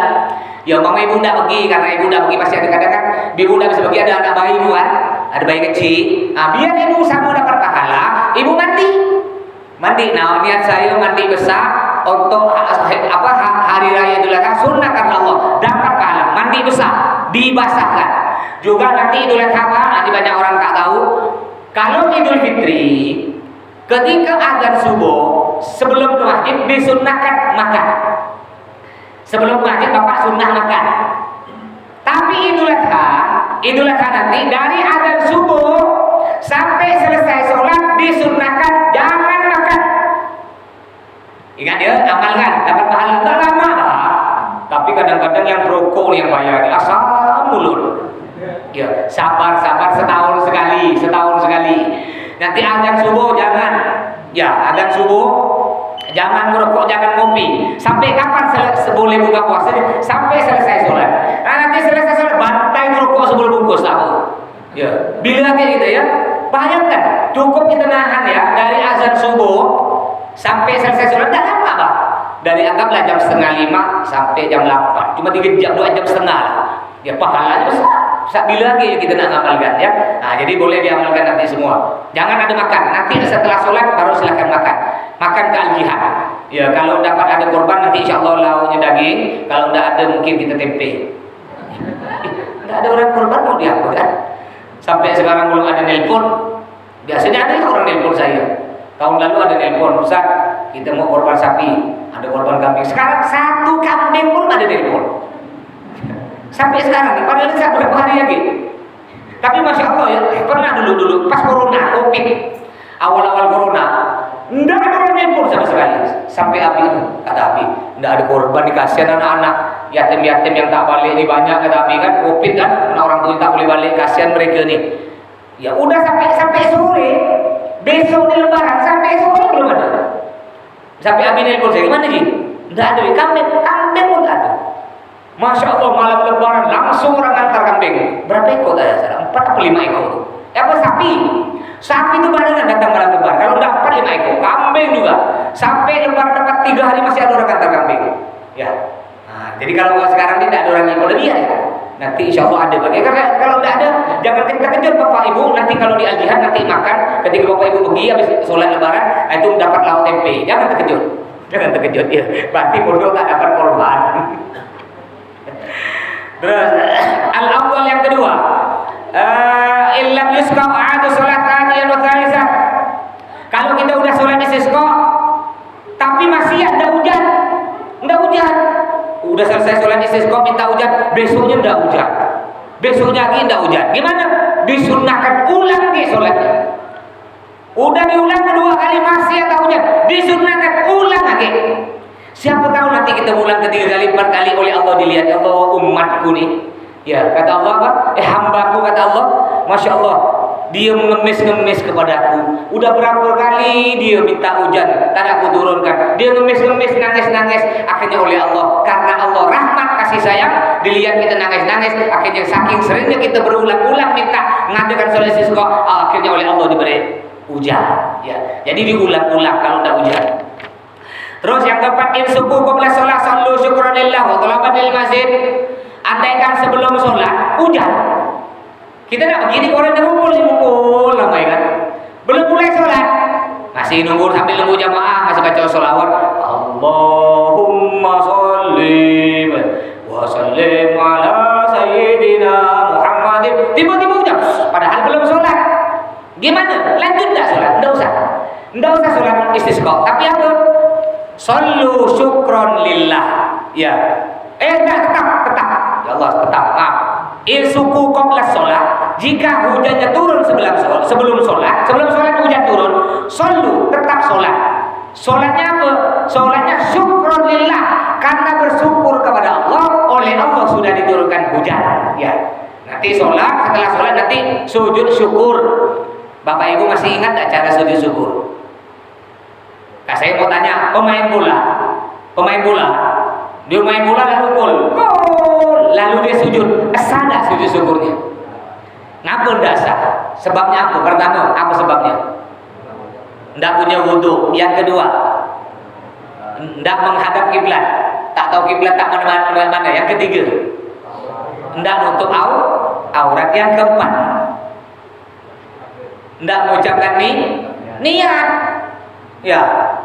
Ya umpama ibu tidak pergi, karena ibu tidak pergi pasti ada kadang-kadang ibu tidak bisa pergi, ada anak bayi ibu kan, ada bayi kecil. Nah, biar ibu sama dapat pahala, ibu mandi. Nah, niat saya mandi besar untuk hari raya Idul Adha sunnah karena Allah dapat pahala mandi besar dibasahkan. Juga nanti Idul Adha nanti banyak orang tak tahu. Kalau Idul Fitri ketika azan subuh sebelum ke masjid disunnahkan makan. Sebelum ke masjid bapak sunnah makan. Tapi Idul Adha nanti dari azan subuh sampai selesai sholat disunnahkan jangan makan. Ingat ya, amalkan dapat pahala tak lama dah. Tapi kadang-kadang yang rokok yang bayar asam mulut. Ya, sabar setahun sekali. Nanti azan subuh jangan. Ya, azan subuh jangan merokok, jangan ngopi. Sampai kapan boleh buka puasa? Sampai selesai sholat. Nah, nanti selesai sholat bantai merokok sebelum bungkus tahu. Ya, bila kayak gitu ya. Bayangkan, cukup kita nahan ya dari azan subuh sampai selesai sholat dah lama Pak. Dari anggaplah jam 4:30 sampai jam 8. Cuma 3 jam, 2 jam setengah. Ya pahalanya besar. Bila lagi kita nak ngamalkan ya. Nah, jadi boleh diamalkan nanti semua. Jangan ada makan. Nanti setelah sholat baru silakan makan. Makan ke al-jihad. Ya, kalau dapat ada korban nanti insya Allah lauknya daging. Kalau tidak ada mungkin kita tempe. Tidak ada orang korban mau diapa kan? Sampai sekarang belum ada nelpon. Biasanya ada orang nelpon saya. Tahun lalu ada nelpon, Ustaz, kita mau korban sapi, ada korban kambing. Sekarang 1 kambing pun ada nelpon. Sampai sekarang nih, padahal saya berapa hari lagi. Tapi masya Allah ya, pernah dulu pas corona, covid, awal-awal corona, enggak ada orang nelpon sama sekali. Sampai Abi itu, kata Abi, enggak ada korban, dikasihan anak-anak, yatim-yatim yang tak balik ini banyak, kata Abi kan, covid kan, orang tua tak boleh balik, kasihan mereka nih. Ya udah sampai sore, besok di lebaran sampai sore belum ada. Sampai Abi nelpon saya, gimana sih? Enggak ada, kambing pun enggak ada. Masya Allah malam lebaran langsung orang antar kambing. Berapa ekor tadi? 4 atau 5 ekor. Apa sapi? Sapi itu barengan datang malam lebaran. Kalau dapat 5 ekor, kambing juga. Sampai lebaran dapat 3 hari masih ada orang antar kambing. Ya. Nah, jadi kalau sekarang tidak ada orang yang berlebihan ya. Nanti insya Allah ada bagi. Karena kalau tidak ada, jangan terkejut bapak ibu. Nanti kalau di al-jihad nanti makan. Ketika bapak ibu pergi habis sholat lebaran, itu dapat lauk tempe. Jangan terkejut ya. Berarti bodoh tak dapat korban. Terus al-afdal yang kedua, illam yusqa a'adu salatan wa thalitha. Kalau kita udah sholat istisqa tapi masih ada hujan. Udah selesai sholat istisqa minta hujan, besoknya enggak hujan. Besoknya lagi enggak hujan. Gimana? Disunnahkan ulang lagi sholatnya. Udah diulang kedua kali masih ada hujan, disunnahkan ulang lagi. Siapa tahu nanti kita ulang ketiga kali, 4 kali oleh Allah dilihat, ya Allah umatku nih. Ya, kata Allah apa? Hambaku, kata Allah, Masya Allah, dia mengemis kepadaku. Udah berapa kali dia minta hujan, tak aku turunkan. Dia nangis, akhirnya oleh Allah. Karena Allah rahmat kasih sayang, dilihat kita nangis, akhirnya saking seringnya kita berulang-ulang minta ngadakan sholat istisqa, akhirnya oleh Allah diberi hujan. Ya, jadi diulang-ulang kalau tidak hujan. Terus yang keempat, insuku qabla sholat sallu syukran lillah wa talaban lil masjid. Andaikan sebelum sholat hujan, kita nak begini orang ngumpul lama kan, belum mulai sholat masih nunggu sambil nunggu jamaah masih baca sholawat Allahumma sholli wa sallim ala sayyidina Muhammadin. Tiba-tiba hujan, padahal belum sholat. Gimana? Lanjut tak sholat? Nggak usah sholat istisqa. Tapi apa? Sallu syukron lillah. Ya. Tetap. Ya Allah, tetap. Maaf. Insuku qabla sholat. Jika hujannya turun sebelum sholat hujan turun, sallu, tetap sholat. Sholatnya apa? Sholatnya syukron lillah, karena bersyukur kepada Allah, oleh Allah sudah diturunkan hujan. Ya, nanti sholat, setelah sholat nanti sujud syukur. Bapak Ibu masih ingat gak cara sujud syukur? Nah, saya mau tanya, pemain bola, dia main bola lalu gol, lalu dia sujud, sah gak sujud syukurnya? Ngapa ndak sah? Sebabnya apa? Pertama, apa sebabnya? Ndak punya wudu. Yang kedua, ndak menghadap kiblat, tak tahu kiblat tak mana. Yang ketiga, ndak nutup aurat. Yang keempat, ndak mengucapkan niat. Ya,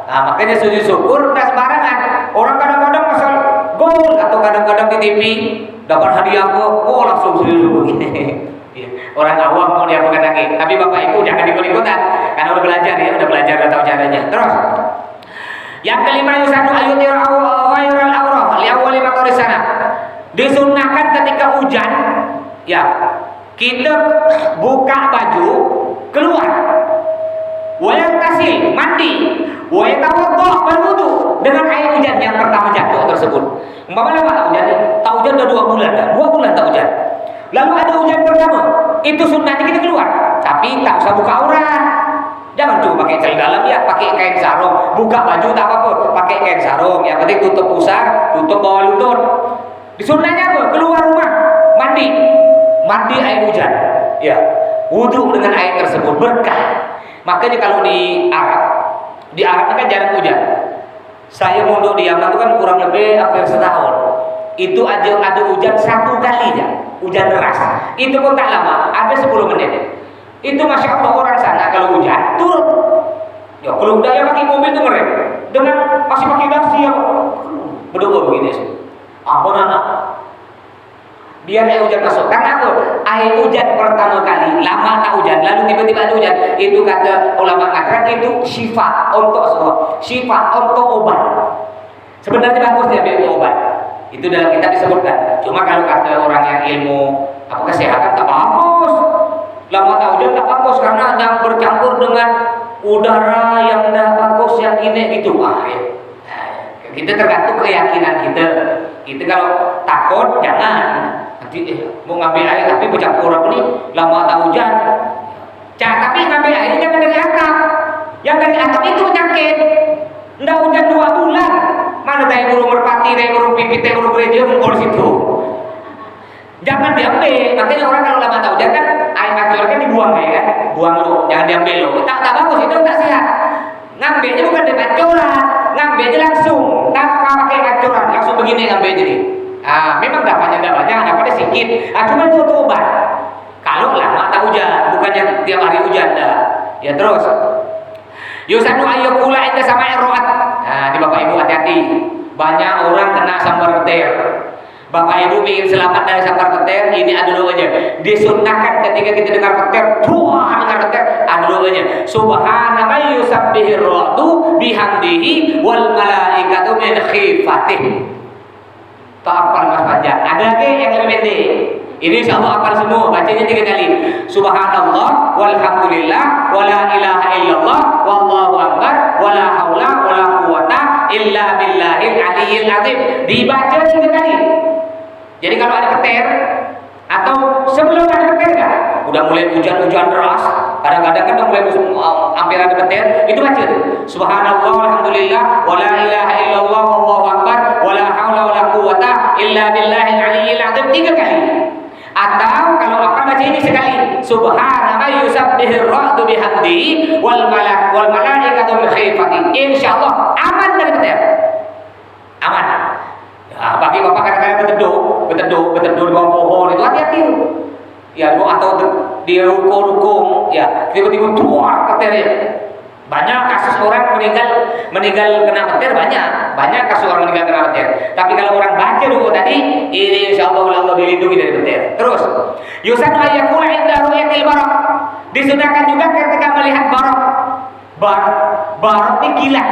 nah, makanya sujud syukur ndak sembarangan. Orang kadang-kadang asal gol atau kadang-kadang di TV dapat hadiah langsung sujud syukur. Orang awam mau dia lagi, tapi Bapak Ibu jangan ikut-ikutan karena udah belajar udah tahu caranya. Terus yang kelima, yusadu ayutir ghairal aurah li awwali maqaris sana. Disunnahkan ketika hujan, ya, kita buka baju, keluar, wa yaghtasil, mandi, wa yatawadda, berwudu dengan air hujan yang pertama jatuh tersebut. Umpamanya tak hujan nih, tak hujan udah 2 bulan tak hujan. Lalu ada hujan pertama, itu sunnahnya kita keluar, tapi tak usah buka aurat. Jangan cuma pakai celana dalam, ya, pakai kain sarung. Buka baju tak apa-apa, pakai kain sarung. Yang penting tutup pusar, tutup bawah lutut. Di sunnahnya apa? Keluar rumah, mandi air hujan. Ya, wudu dengan air tersebut berkah. Makanya kalau di Arab ini kan jarang hujan. Saya mondok di Yaman itu kan kurang lebih hampir setahun. Itu aja ada hujan 1 kali ya, hujan deras. Itu pun tak lama, ada 10 menit. Itu masya Allah, orang sana kalau hujan turun. Ya kalau udah ya pakai mobil tuh ngerem, dengan masih pakai dasi ya, berdoa begini sih. Benar. Biar air hujan masuk. Karena apa? Air hujan pertama kali lama tak hujan, lalu tiba-tiba ada hujan. Itu kata ulama mengatakan itu syifa untuk obat. Sebenarnya bagus dia untuk obat. Itu dalam kitab disebutkan. Cuma kalau kata orang yang ilmu kesehatan tak bagus. Lama tak hujan tak bagus karena yang bercampur dengan udara yang dah bagus yang ini gitu. Ya. Kita tergantung keyakinan kita. Kita kalau takut jangan. Nanti mau ngambil air tapi bercampur apa nih? Lama tak hujan. Tapi ngambil air jangan dari atap. Yang dari atap itu penyakit. Ndak hujan 2 bulan. Mana dari burung merpati, dari burung pipit, dari burung gereja ngumpul situ. Jangan diambil. Makanya orang kalau lama tak hujan kan air ancur kan dibuang ya kan? Buang lo, jangan diambil lo. Tak bagus, itu tak sehat. Ngambilnya bukan dari ancuran, ngambilnya langsung tanpa pakai ancuran, langsung begini ngambil jadi. Memang dapatnya sedikit. Cuma itu obat. Kalau lama tak hujan, bukannya tiap hari hujan dah. Ya terus. Yusanu ayyukula inda sama'i ru'at. Nah, di Bapak Ibu hati-hati. Banyak orang kena sambar petir. Bapak Ibu ingin selamat dari sambar petir, ini ada doanya. Disunnahkan ketika kita dengar petir, ada doanya. Subhana may yusabbihir ra'du bihamdihi wal malaikatu min khifatih. Tak apal Mas panjang. Ada lagi yang lebih pendek. Ini insyaallah apal semua, bacanya 3 kali. Subhanallah walhamdulillah wala ilaha illallah wallahu akbar wala haula wala quwata illa billahil aliyyil azim. Dibaca 3 kali. Jadi kalau ada petir atau sebelum ada petir kan, udah mulai hujan-hujan deras, kadang-kadang kan udah mulai hampir ada petir, itu baca tuh. Subhanallah walhamdulillah wala ilaha illallah wallahu akbar wala haula wala quwata illa billahil aliyyil azim 3 kali. Atau kalau apa baca ini sekali. Subhana may yusabbihir ra'du bihamdihi wal malaikatu min khifatihi. Insyaallah aman dari petir. Aman. Ya, bagi bapak kadang-kadang berteduh di bawah pohon itu hati-hati. Ya, atau di ruko-ruko, ya tiba-tiba tuar petirnya. Banyak kasus orang meninggal kena petir, banyak kasus orang meninggal kena petir. Tapi kalau orang baca dulu tadi, ini insyaallah Allah dilindungi dari petir. Terus, yusanu ayyakula inda ru'yatil barak. Disunahkan juga ketika melihat barak. Barak ini kilat.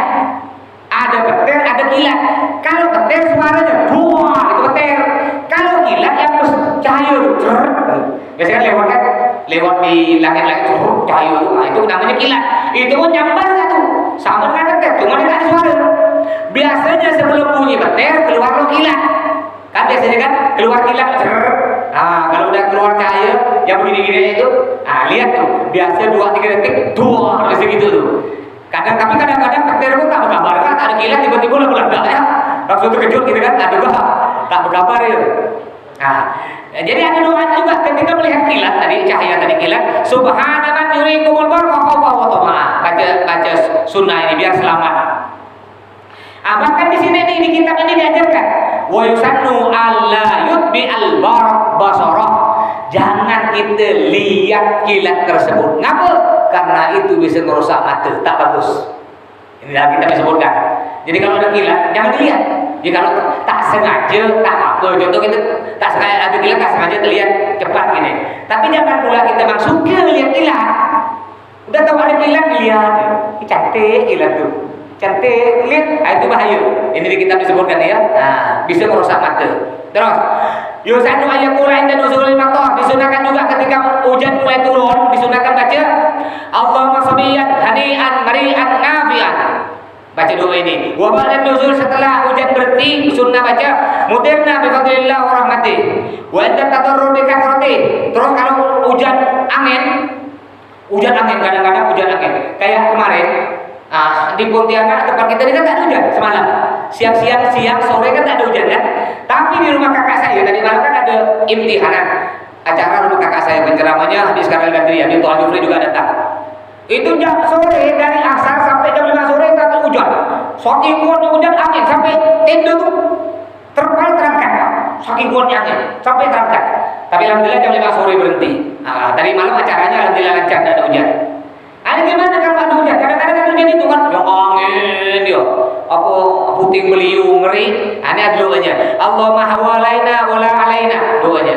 Ada petir, ada kilat. Kalau petir suaranya buah, itu petir. Kalau kilat yang cahaya biasanya lewat di langit-langit cahaya itu namanya kilat. Itu pun nyambar satu sama dengan petir, cuma tidak ada suara. Biasanya sebelum bunyi petir keluar lo kilat. Kan biasanya kan keluar kilat. Kalau udah keluar cahaya yang begini-gini itu, lihat tuh, biasanya 2-3 detik, segitu tuh. Tapi kadang-kadang petir pun tak berkabar kan, ada kilat tiba-tiba lo meledak ya. Langsung terkejut gitu kan, aduh tak berkabar ya. Jadi ada doa juga ketika melihat kilat tadi, cahaya tadi kilat, subhanaman yurikumul barqa wa tama. Baca sunnah ini biar selamat. Bahkan di sini nih, di kitab ini diajarkan wa yusannu alla yutbi al barq basarah. Jangan kita lihat kilat tersebut. Ngapa? Karena itu bisa merusak mata, tak bagus. Ini dalam kitab disebutkan. Jadi kalau ada kilat jangan dilihat. Jadi kalau tak sengaja, tak apa. Contoh kita tak sengaja ada kilat, tak sengaja terlihat cepat gini. Tapi jangan pula kita memang suka lihat kilat. Udah tahu ada kilat dilihat. Cantik kilat tuh. Cantik, lihat, itu bahaya. Ini di kitab disebutkan ya. Bisa merusak mata. Terus, yusanu ayakula inda nuzulil matar. Disunahkan juga ketika hujan mulai turun, disunahkan baca Allahumma sabiyan hani'an mari'an nafi'an. Baca doa ini. Wa ba'da nuzul, setelah hujan berhenti, sunnah baca mutirna bi fadlillah wa rahmatih. Wa inda tadarrur bi kathrati. Terus kalau hujan angin kadang-kadang hujan angin. Kayak kemarin di Pontianak tempat kita ini kan tak ada hujan semalam. Siang sore kan tak ada hujan kan. Tapi di rumah kakak saya tadi malam kan ada imtihanan acara rumah kakak saya, penceramahnya habis Karel Gadri, Habib Tuhan Jufri juga datang. Itu jam sore dari asar sampai jam 5 sore tak ada hujan. Saking kuatnya hujan angin sampai tenda tuh terangkat. Saking kuatnya angin sampai terangkat. Tapi alhamdulillah jam 5 sore berhenti. Tadi malam acaranya alhamdulillah lancar, tak ada hujan. Ada gimana kalau ada hujan? Kadang-kadang ada hujan itu kan yang angin dia. Apa puting beliung ngeri. Ini ada doanya. Allahumma hawalaina wala alaina. Doanya.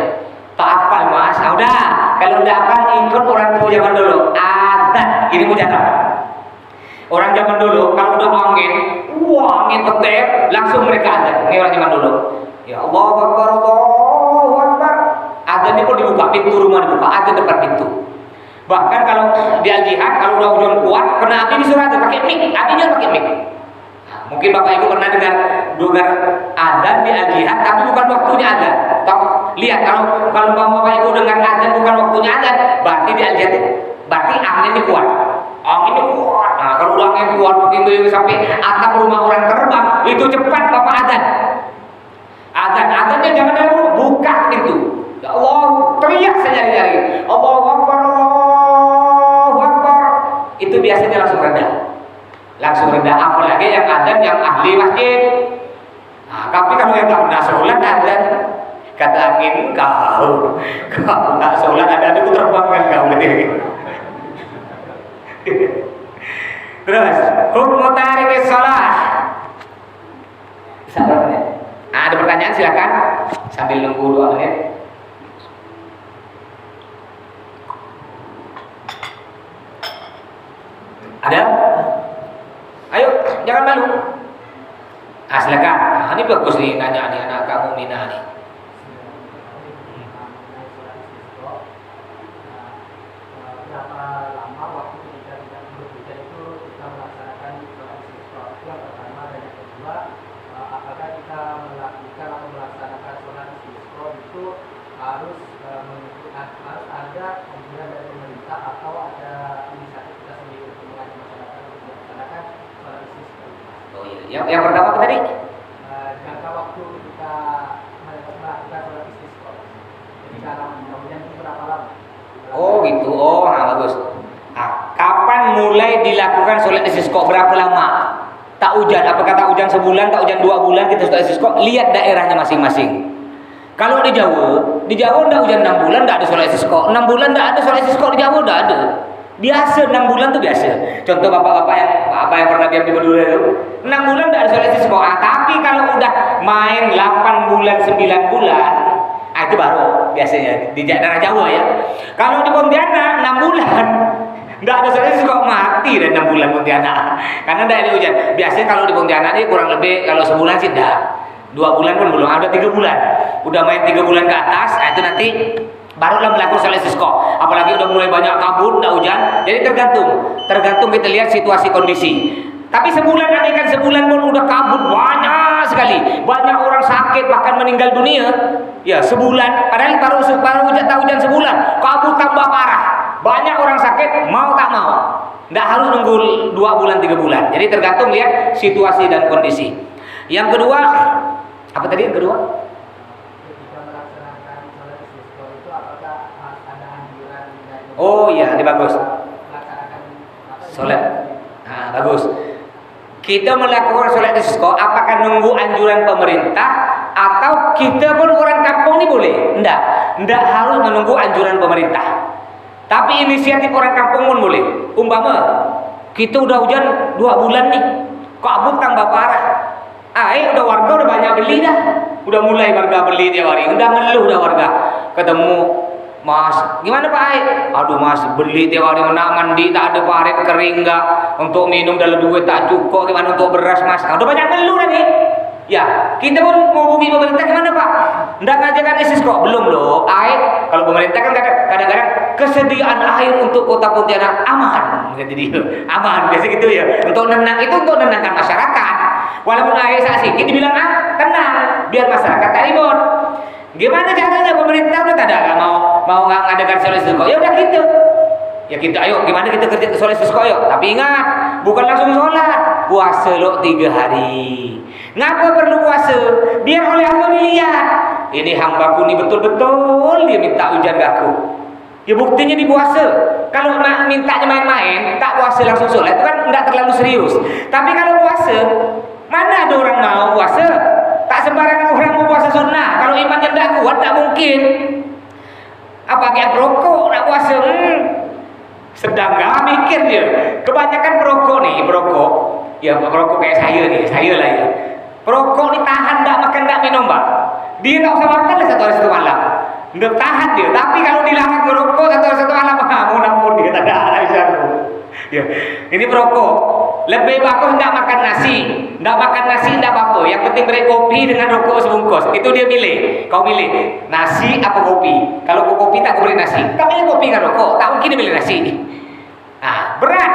Tak hafal Mas. Udah. Kalau udah hafal ikut orang tua zaman dulu. Adat. Ini mujarab. Orang zaman dulu kalau udah angin petir, langsung mereka adat. Ini orang zaman dulu. Ya Allahu Akbar, Allahu Akbar. Adat ini pun dibuka, pintu rumah dibuka, adat depan pintu. Bahkan kalau di al-jihad, kalau udah hujan kuat, kena api disuruh ada pakai mic, apinya pakai mic. Mungkin Bapak Ibu pernah dengar adzan di al-jihad, tapi bukan waktunya adzan. Lihat kalau Bapak Ibu dengar adzan bukan waktunya adzan, berarti di al-jihad berarti anginnya kuat. Anginnya kuat. Kalau udah angin kuat begitu sampai atap rumah orang terbang, itu cepat Bapak adzan. Adzannya jangan dalam rumah, buka pintu. Ya Allah, teriak senyari-nyari. Allahu Akbar, Allahu Akbar. Itu biasanya langsung rendah. Apalagi yang adzan yang ahli masjid. Tapi kalau yang tak pernah sholat adzan, kata angin kau tak sholat adzan itu terbang kan kau gitu. Terus hukum tarik shalah. Sabar ya. Ada pertanyaan silakan sambil nunggu 2 menit. Ada? Ayo, jangan malu. Silakan. Ini bagus nih nanya nih anak kamu Mina nih. Berapa lama waktu ketika kita bekerja itu kita melaksanakan sholat istisqa? Yang pertama, dan yang kedua, apakah kita melakukan atau melaksanakan sholat istisqa itu harus harus ada anjuran dari pemerintah atau ada inisiatif kita sendiri untuk mengajak masyarakat untuk melaksanakan sholat istisqa? Oh iya. Yang pertama apa tadi? Jangka waktu kita melakukan sholat istisqa. Jadi kemudian itu berapa lama? Oh gitu. Bagus. Kapan mulai dilakukan sholat istisqa? Berapa lama? Tak hujan. Apakah tak hujan sebulan, tak hujan 2 bulan kita sholat istisqa? Lihat daerahnya masing-masing. Kalau di Jawa enggak hujan 6 bulan enggak ada sholat istisqa. 6 bulan enggak ada sholat istisqa di Jawa, enggak ada. Biasa 6 bulan tuh biasa. Contoh bapak-bapak yang pernah diam di Madura itu, 6 bulan enggak ada sholat istisqa. Tapi kalau udah main 8 bulan, 9 bulan, itu baru biasanya di daerah Jawa ya. Kalau di Pontianak 6 bulan enggak ada sholat istisqa, mati dan 6 bulan Pontianak. Karena enggak ada hujan. Biasanya kalau di Pontianak ini kurang lebih kalau sebulan sih enggak. 2 bulan pun belum, ada 3 bulan. Udah main 3 bulan ke atas, itu nanti barulah melakukan sholat istisqa. Apalagi udah mulai banyak kabut, enggak hujan. Jadi tergantung kita lihat situasi kondisi. Tapi sebulan, andaikan sebulan pun udah kabut sakit bahkan meninggal dunia, ya sebulan, padahal baru hujan sebulan, kabut tambah parah. Banyak orang sakit, mau tak mau, tidak harus nunggu 2 bulan 3 bulan. Jadi tergantung lihat situasi dan kondisi. Yang kedua, apa tadi yang kedua? Ketika melaksanakan sholat istisqa itu apakah ada anjuran dari Oh iya, ini bagus. melaksanakan apa? Sholat. Nah, bagus. Kita melakukan sholat istisqa, apakah nunggu anjuran pemerintah atau kita pun orang kampung ini boleh? Tidak harus menunggu anjuran pemerintah. Tapi inisiatif orang kampung pun boleh. Umpama kita udah hujan 2 bulan nih, kabut tambah parah. Udah warga udah banyak beli dah. Udah mulai warga beli tiap hari. Udah ngeluh dah warga. Ketemu, Mas, gimana Pak Ai? Aduh Mas, beli tiap hari nak mandi tak ada parit kering enggak. Untuk minum dalam duit tak cukup. Gimana untuk beras Mas? Udah banyak ngeluh dah nih. Ya, kita pun menghubungi pemerintah gimana Pak? Nggak ngajarkan istisqa? Belum loh. Air, kalau pemerintah kan kadang-kadang kesediaan air untuk kota Pontianak aman. Jadi aman, biasa gitu ya. Untuk nenang itu untuk nenangkan masyarakat. Walaupun air saat sedikit dibilang tenang, biar masyarakat tak ribut. Gimana caranya pemerintah udah tak ada mau ngadakan sholat istisqa? Ya udah gitu. Ya kita ayo gimana kita kerja sholat istisqa yuk. Tapi ingat, bukan langsung sholat. Puasa lo 3 hari. Ngapa perlu puasa? Biar oleh Allah dilihat. Ini hambaku ini betul-betul dia minta hujan ke aku. Ya buktinya di puasa. Kalau mintanya main-main, tak puasa langsung sholat itu kan tidak terlalu serius. Tapi kalau puasa, mana ada orang mau puasa? Tak sembarangan orang mau puasa sunnah. Kalau imannya tidak kuat, tak mungkin. Apa kayak perokok nak puasa? Sedang gak mikir dia. Kebanyakan perokok ya perokok kayak saya lah ya. Perokok ni tahan tak makan tak minum Pak. Dia tak usah makan lah 1 hari 1 malam. Nggak tahan dia. Tapi kalau dilarang merokok 1 hari 1 malam, mau nampun dia tak ada bisa. Ya, ini perokok. Lebih bagus tidak makan nasi. Tidak makan nasi tidak apa-apa. Yang penting beri kopi dengan rokok sebungkus. Itu dia pilih. Kau pilih nasi apa kopi? Kalau kau kopi tak kau beri nasi. Tak pilih kopi dengan rokok. Tak mungkin dia pilih nasi. Berat.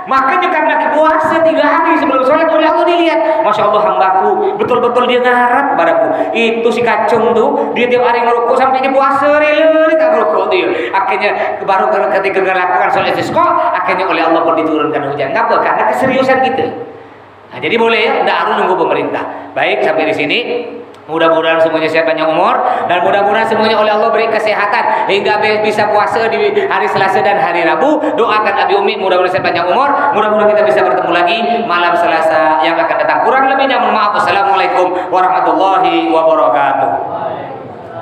Makanya karena puasa 3 hari sebelum sholat oleh Allah dilihat, Masya Allah hambaku betul-betul dia ngarap padaku. Itu si kacung tuh dia tiap hari ngerokok sampai di puasa rela dia tak ngerokok dia. Akhirnya baru ketika melakukan sholat istisqa, akhirnya oleh Allah pun diturunkan hujan. Kenapa? Karena keseriusan kita. Nah, jadi boleh ya, tidak harus nunggu pemerintah. Baik, sampai di sini. Mudah-mudahan semuanya sehat panjang umur dan mudah-mudahan semuanya oleh Allah beri kesehatan hingga bisa puasa di hari Selasa dan hari Rabu. Doakan Abi Umi mudah-mudahan sehat panjang umur. Mudah-mudahan kita bisa bertemu lagi malam Selasa yang akan datang. Kurang lebihnya mohon maaf. Wassalamualaikum warahmatullahi wabarakatuh.